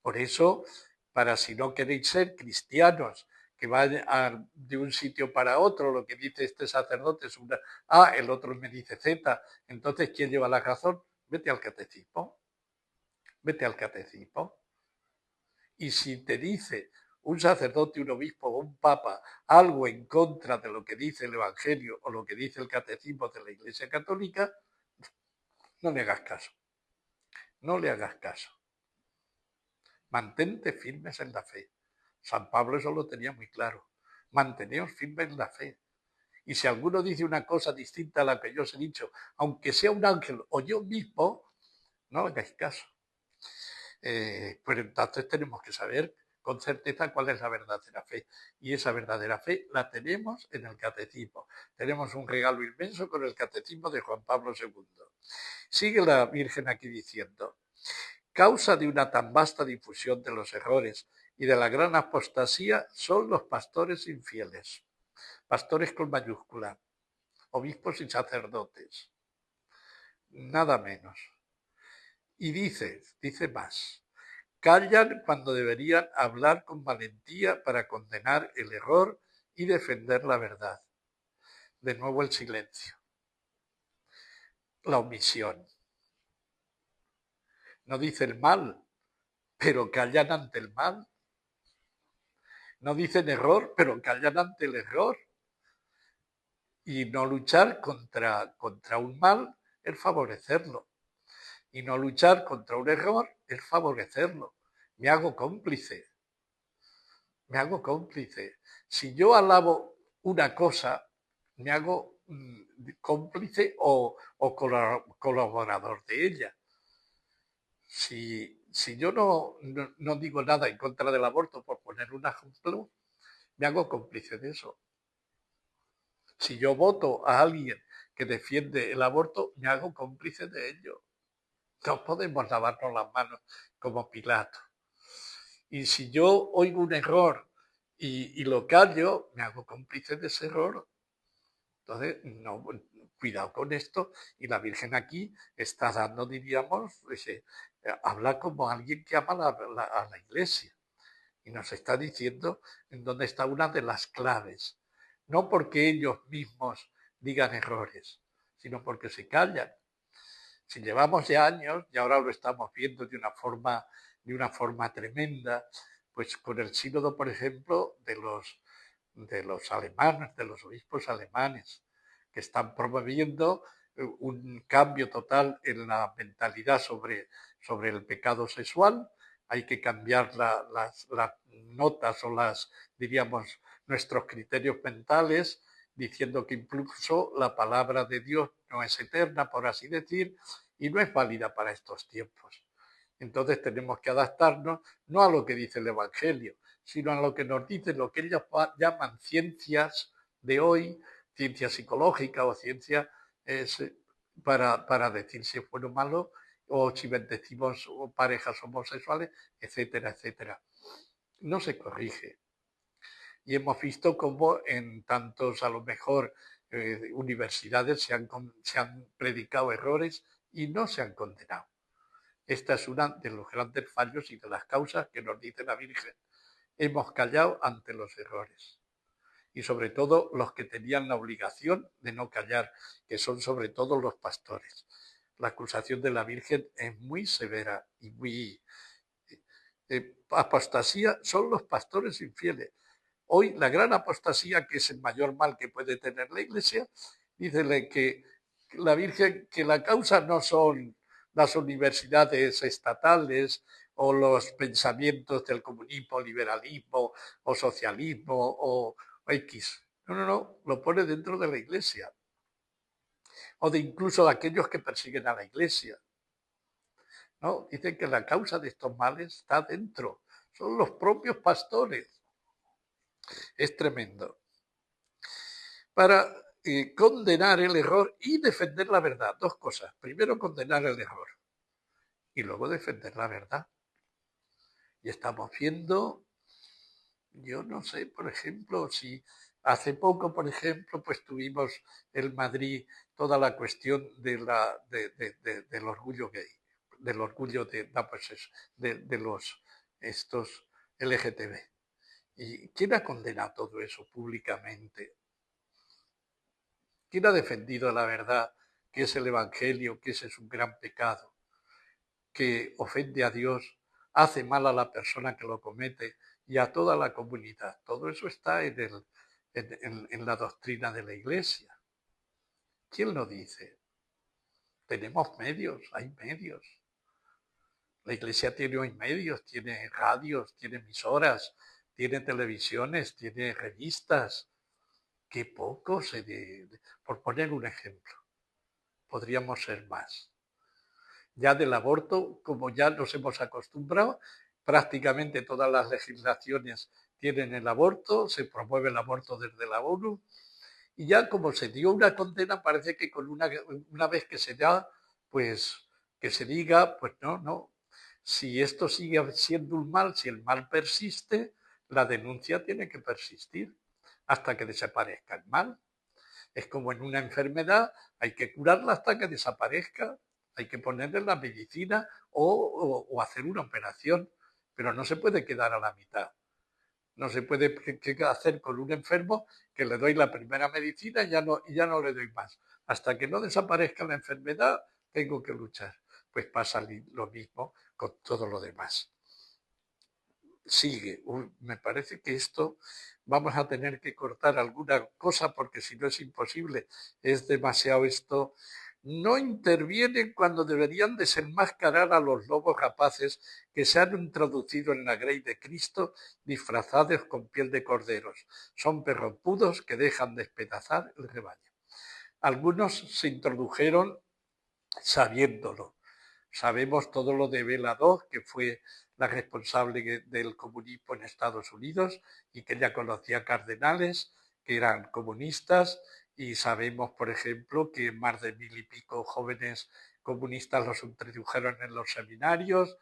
Por eso, para si no queréis ser cristianos, que van de un sitio para otro, lo que dice este sacerdote es una A, el otro me dice Z, entonces ¿quién lleva la razón? Vete al catecismo, vete al catecismo. Y si te dice un sacerdote, un obispo o un papa algo en contra de lo que dice el Evangelio o lo que dice el catecismo de la Iglesia Católica, no le hagas caso. No le hagas caso. Mantente firmes en la fe. San Pablo eso lo tenía muy claro. Manteneos firmes en la fe. Y si alguno dice una cosa distinta a la que yo os he dicho, aunque sea un ángel o yo mismo, no le hagáis caso. Pues entonces tenemos que saber con certeza cuál es la verdadera fe. Y esa verdadera fe la tenemos en el catecismo. Tenemos un regalo inmenso con el catecismo de Juan Pablo II. Sigue la Virgen aquí diciendo, causa de una tan vasta difusión de los errores y de la gran apostasía son los pastores infieles. Pastores con mayúscula, obispos y sacerdotes. Nada menos. Y dice más. Callan cuando deberían hablar con valentía para condenar el error y defender la verdad. De nuevo el silencio. La omisión. No dicen mal, pero callan ante el mal. No dicen error, pero callan ante el error. Y no luchar contra un mal es favorecerlo. Y no luchar contra un error es favorecerlo. Me hago cómplice. Me hago cómplice. Si yo alabo una cosa, me hago cómplice o colaborador de ella. Si yo no digo nada en contra del aborto, por poner un ejemplo, me hago cómplice de eso. Si yo voto a alguien que defiende el aborto, me hago cómplice de ello. No podemos lavarnos las manos como Pilato. Y si yo oigo un error y lo callo, me hago cómplice de ese error. Entonces, no, cuidado con esto. Y la Virgen aquí está dando, diríamos, habla como alguien que ama a la Iglesia. Y nos está diciendo en dónde está una de las claves. No porque ellos mismos digan errores, sino porque se callan. Si llevamos ya años, y ahora lo estamos viendo de una forma tremenda, pues con el sínodo, por ejemplo, de los alemanes, de los obispos alemanes, que están promoviendo un cambio total en la mentalidad sobre el pecado sexual. Hay que cambiar las notas o diríamos, nuestros criterios mentales, diciendo que incluso la palabra de Dios no es eterna, por así decir, y no es válida para estos tiempos. Entonces tenemos que adaptarnos no a lo que dice el Evangelio, sino a lo que nos dicen lo que ellos llaman ciencias de hoy, ciencia psicológica o ciencia para decir si es bueno o malo, o si bendecimos parejas homosexuales, etcétera, etcétera. No se corrige. Y hemos visto cómo en tantos, a lo mejor, universidades se han predicado errores y no se han condenado. Esta es una de los grandes fallos y de las causas que nos dice la Virgen. Hemos callado ante los errores. Y sobre todo los que tenían la obligación de no callar, que son sobre todo los pastores. La acusación de la Virgen es muy severa y muy... apostasía son los pastores infieles. Hoy la gran apostasía, que es el mayor mal que puede tener la Iglesia, dice que la Virgen, que la causa no son las universidades estatales o los pensamientos del comunismo, liberalismo o socialismo o X. No, no, no, lo pone dentro de la Iglesia. O de incluso de aquellos que persiguen a la Iglesia. ¿No? Dicen que la causa de estos males está dentro. Son los propios pastores. Es tremendo. Para condenar el error y defender la verdad. Dos cosas. Primero, condenar el error y luego defender la verdad. Y estamos viendo, yo no sé, por ejemplo, si hace poco, por ejemplo, pues tuvimos en Madrid toda la cuestión del orgullo gay, del orgullo de los estos LGTB. ¿Y quién ha condenado todo eso públicamente? ¿Quién ha defendido la verdad, que es el Evangelio, que ese es un gran pecado, que ofende a Dios, hace mal a la persona que lo comete y a toda la comunidad? Todo eso está en la doctrina de la Iglesia. ¿Quién lo dice? Tenemos medios, hay medios. La Iglesia tiene hoy medios, tiene radios, tiene emisoras, tiene televisiones, tiene revistas. Qué poco por poner un ejemplo. Podríamos ser más. Ya del aborto, como ya nos hemos acostumbrado, prácticamente todas las legislaciones tienen el aborto, se promueve el aborto desde la ONU, y ya como se dio una condena, parece que con una vez que se da, pues que se diga, pues no, no. Si esto sigue siendo un mal, si el mal persiste, la denuncia tiene que persistir hasta que desaparezca el mal. Es como en una enfermedad, hay que curarla hasta que desaparezca, hay que ponerle la medicina o hacer una operación, pero no se puede quedar a la mitad. No se puede hacer con un enfermo que le doy la primera medicina y ya no le doy más. Hasta que no desaparezca la enfermedad, tengo que luchar. Pues pasa lo mismo con todo lo demás. Sigue. Me parece que esto vamos a tener que cortar alguna cosa porque si no es imposible, es demasiado esto. No intervienen cuando deberían desenmascarar a los lobos rapaces que se han introducido en la grey de Cristo disfrazados con piel de corderos. Son perropudos que dejan despedazar el rebaño. Algunos se introdujeron sabiéndolo. Sabemos todo lo de Bela II, que fue la responsable del comunismo en Estados Unidos y que ella conocía cardenales que eran comunistas, y sabemos, por ejemplo, que más de 1000 y pico jóvenes comunistas los introdujeron en los seminarios.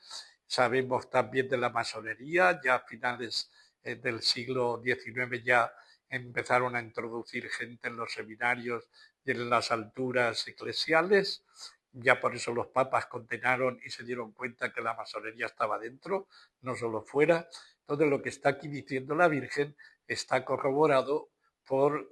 Sabemos también de la masonería, ya a finales del siglo XIX ya empezaron a introducir gente en los seminarios y en las alturas eclesiales. Ya por eso los papas condenaron y se dieron cuenta que la masonería estaba dentro, no solo fuera. Entonces lo que está aquí diciendo la Virgen está corroborado por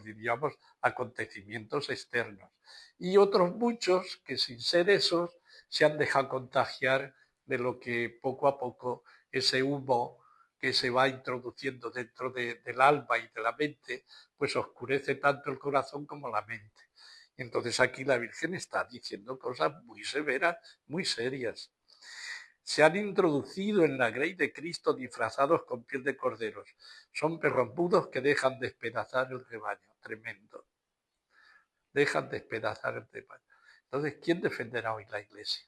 diríamos, acontecimientos externos. Y otros muchos que sin ser esos se han dejado contagiar de lo que poco a poco ese humo que se va introduciendo dentro del alma y de la mente, pues oscurece tanto el corazón como la mente. Entonces aquí la Virgen está diciendo cosas muy severas, muy serias. Se han introducido en la grey de Cristo disfrazados con piel de corderos. Son perros mudos que dejan despedazar el rebaño. Tremendo. Dejan despedazar el rebaño. Entonces, ¿quién defenderá hoy la Iglesia?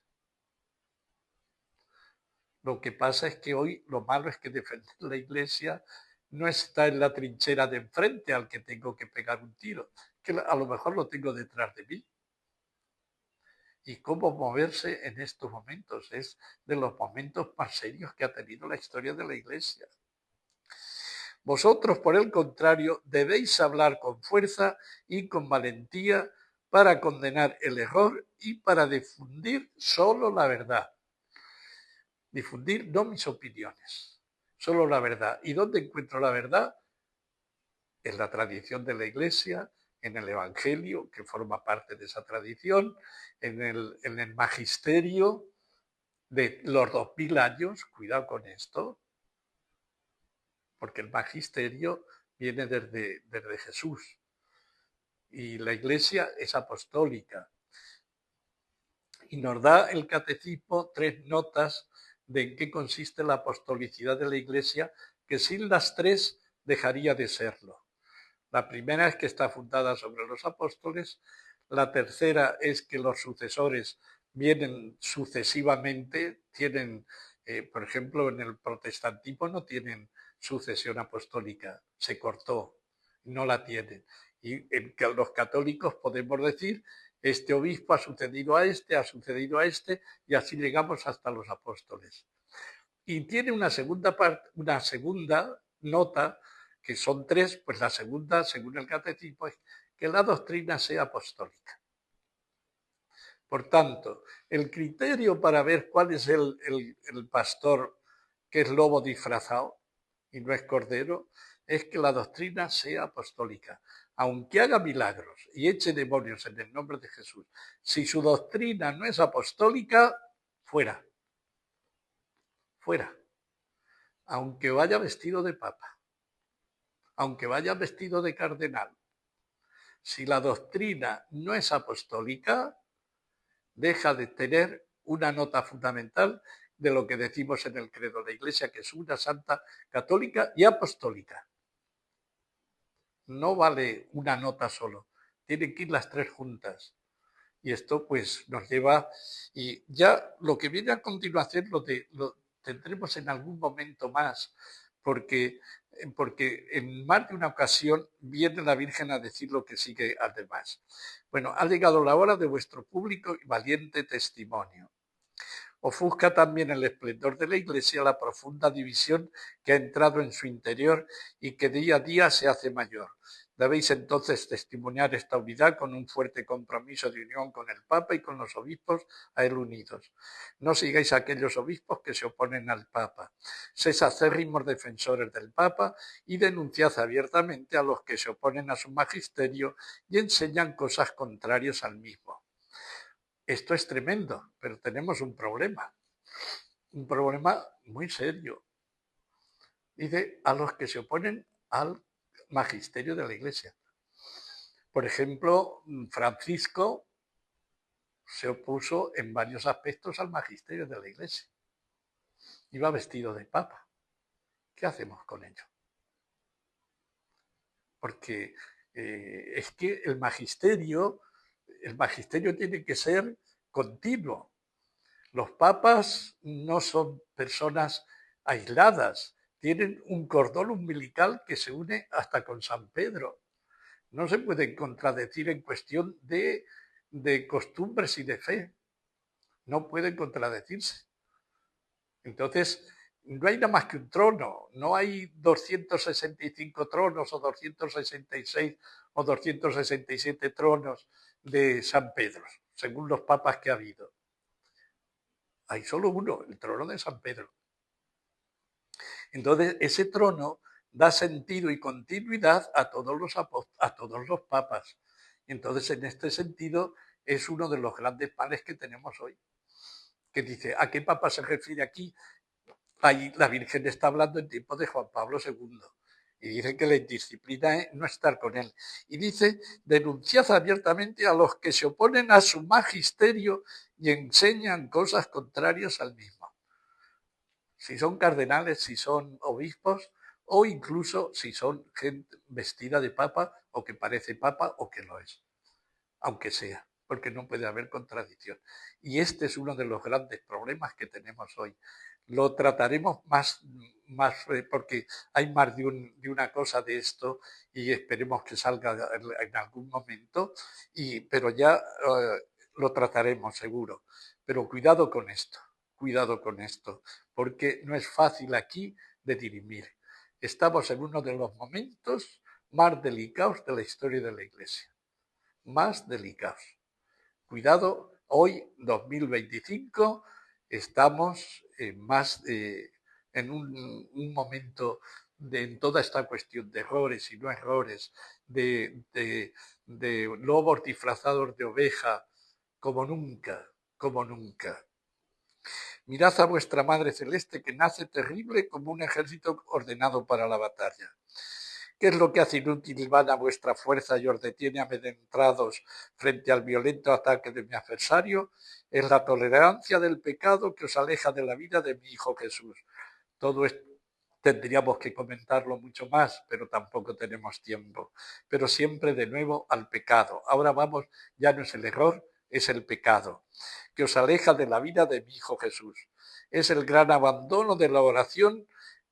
Lo que pasa es que hoy lo malo es que defender la Iglesia no está en la trinchera de enfrente al que tengo que pegar un tiro, que a lo mejor lo tengo detrás de mí. Y cómo moverse en estos momentos es de los momentos más serios que ha tenido la historia de la Iglesia. Vosotros, por el contrario, debéis hablar con fuerza y con valentía para condenar el error y para difundir solo la verdad. Difundir no mis opiniones, solo la verdad. ¿Y dónde encuentro la verdad? En la tradición de la Iglesia, en el Evangelio, que forma parte de esa tradición, en el magisterio de los 2000 años, cuidado con esto, porque el magisterio viene desde Jesús y la Iglesia es apostólica. Y nos da el catecismo 3 notas de en qué consiste la apostolicidad de la Iglesia, que sin las 3 dejaría de serlo. La primera es que está fundada sobre los apóstoles, la tercera es que los sucesores vienen sucesivamente, tienen, por ejemplo, en el protestantismo no tienen sucesión apostólica, se cortó, no la tienen. Y en los católicos podemos decir, este obispo ha sucedido a este, y así llegamos hasta los apóstoles. Y tiene una segunda nota, que son 3, pues la segunda, según el catecismo, es que la doctrina sea apostólica. Por tanto, el criterio para ver cuál es el pastor que es lobo disfrazado y no es cordero, es que la doctrina sea apostólica. Aunque haga milagros y eche demonios en el nombre de Jesús, si su doctrina no es apostólica, fuera. Fuera. Aunque vaya vestido de papa, aunque vaya vestido de cardenal, si la doctrina no es apostólica, deja de tener una nota fundamental de lo que decimos en el credo de la Iglesia, que es una santa, católica y apostólica. No vale una nota solo, tienen que ir las 3 juntas. Y esto pues nos lleva, y ya lo que viene a continuación lo tendremos en algún momento más, porque en más de una ocasión viene la Virgen a decir lo que sigue además. Bueno, ha llegado la hora de vuestro público y valiente testimonio. Ofusca también el esplendor de la Iglesia la profunda división que ha entrado en su interior y que día a día se hace mayor. Debéis entonces testimoniar esta unidad con un fuerte compromiso de unión con el Papa y con los obispos a él unidos. No sigáis a aquellos obispos que se oponen al Papa. Sed acérrimos defensores del Papa y denunciad abiertamente a los que se oponen a su magisterio y enseñan cosas contrarias al mismo. Esto es tremendo, pero tenemos un problema muy serio. Dice, a los que se oponen al magisterio de la Iglesia. Por ejemplo, Francisco se opuso en varios aspectos al magisterio de la Iglesia. Iba vestido de papa. ¿Qué hacemos con ello? Porque es que el magisterio tiene que ser continuo. Los papas no son personas aisladas, tienen un cordón umbilical que se une hasta con San Pedro. No se pueden contradecir en cuestión de costumbres y de fe. No pueden contradecirse. Entonces, no hay nada más que un trono, no hay 265 tronos o 266 o 267 tronos de San Pedro, según los papas que ha habido. Hay solo uno, el trono de San Pedro. Entonces, ese trono da sentido y continuidad a todos los papas. Entonces, en este sentido, es uno de los grandes males que tenemos hoy. Que dice, ¿a qué papa se refiere aquí? Ahí la Virgen está hablando en tiempos de Juan Pablo II. Y dice que la indisciplina es no estar con él. Y dice, denunciad abiertamente a los que se oponen a su magisterio y enseñan cosas contrarias al mismo. Si son cardenales, si son obispos, o incluso si son gente vestida de papa, o que parece papa, o que lo es, aunque sea, porque no puede haber contradicción. Y este es uno de los grandes problemas que tenemos hoy. Lo trataremos más porque hay más de una cosa de esto y esperemos que salga en algún momento, pero ya lo trataremos seguro. Pero cuidado con esto, porque no es fácil aquí de dirimir. Estamos en uno de los momentos más delicados de la historia de la Iglesia, más delicados. Cuidado, hoy, 2025, estamos en un momento en toda esta cuestión de errores y no errores, de lobos disfrazados de oveja, como nunca, como nunca. Mirad a vuestra Madre Celeste que nace terrible como un ejército ordenado para la batalla. ¿Qué es lo que hace inútil y vana vuestra fuerza y os detiene amedrentados frente al violento ataque de mi adversario? Es la tolerancia del pecado que os aleja de la vida de mi Hijo Jesús. Todo esto tendríamos que comentarlo mucho más, pero tampoco tenemos tiempo. Pero siempre de nuevo al pecado. Ahora vamos, ya no es el error, es el pecado, que os aleja de la vida de mi Hijo Jesús. Es el gran abandono de la oración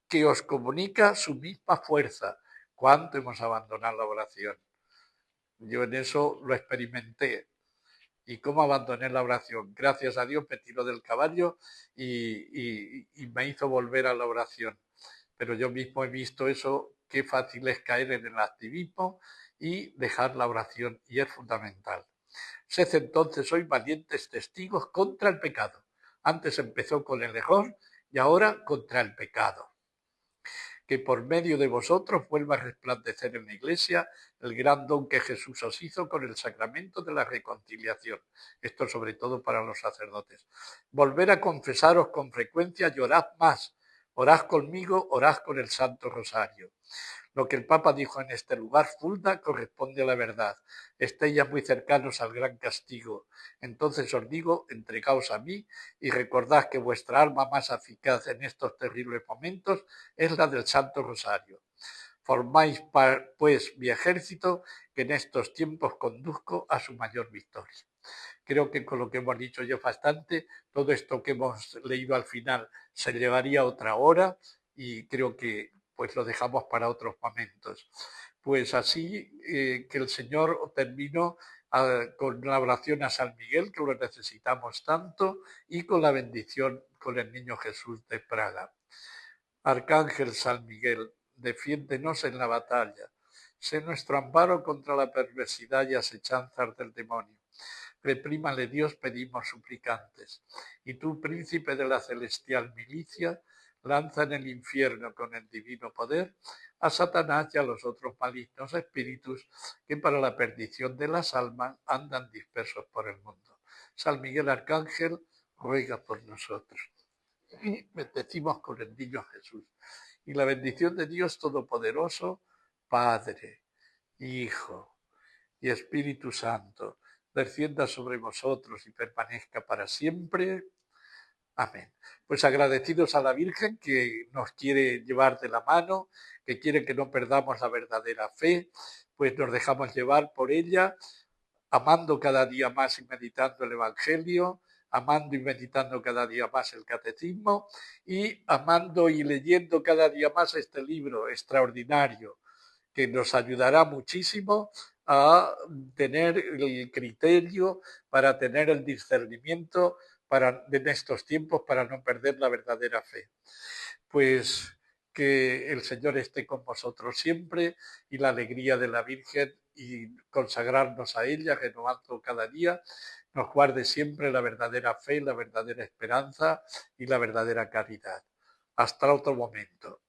que os comunica su misma fuerza. ¿Cuánto hemos abandonado la oración? Yo en eso lo experimenté. ¿Y cómo abandoné la oración? Gracias a Dios me tiró del caballo y me hizo volver a la oración. Pero yo mismo he visto eso, qué fácil es caer en el activismo y dejar la oración, y es fundamental. Sed entonces hoy valientes testigos contra el pecado. Antes empezó con el error y ahora contra el pecado. Que por medio de vosotros vuelva a resplandecer en la Iglesia el gran don que Jesús os hizo con el sacramento de la reconciliación. Esto sobre todo para los sacerdotes. Volver a confesaros con frecuencia y orad más. Orad conmigo, orad con el Santo Rosario. Lo que el Papa dijo en este lugar, Fulda, corresponde a la verdad. Estéis ya muy cercanos al gran castigo. Entonces os digo, entregaos a mí y recordad que vuestra arma más eficaz en estos terribles momentos es la del Santo Rosario. Formáis, pues, mi ejército que en estos tiempos conduzco a su mayor victoria. Creo que con lo que hemos dicho ya bastante, todo esto que hemos leído al final se llevaría otra hora y creo que pues lo dejamos para otros momentos. Pues así que el Señor terminó con la oración a San Miguel, que lo necesitamos tanto, y con la bendición con el niño Jesús de Praga. Arcángel San Miguel, defiéndenos en la batalla. Sé nuestro amparo contra la perversidad y asechanzas del demonio. Reprímale Dios, pedimos suplicantes. Y tú, príncipe de la celestial milicia, lanza en el infierno con el divino poder a Satanás y a los otros malignos espíritus que para la perdición de las almas andan dispersos por el mundo. San Miguel Arcángel, ruega por nosotros. Y bendecimos con el niño Jesús. Y la bendición de Dios Todopoderoso, Padre, Hijo y Espíritu Santo, descienda sobre vosotros y permanezca para siempre. Amén. Pues agradecidos a la Virgen que nos quiere llevar de la mano, que quiere que no perdamos la verdadera fe, pues nos dejamos llevar por ella, amando cada día más y meditando el Evangelio, amando y meditando cada día más el Catecismo y amando y leyendo cada día más este libro extraordinario que nos ayudará muchísimo a tener el criterio, para tener el discernimiento en estos tiempos, para no perder la verdadera fe. Pues que el Señor esté con vosotros siempre y la alegría de la Virgen y consagrarnos a ella, renovando cada día, nos guarde siempre la verdadera fe, la verdadera esperanza y la verdadera caridad. Hasta otro momento.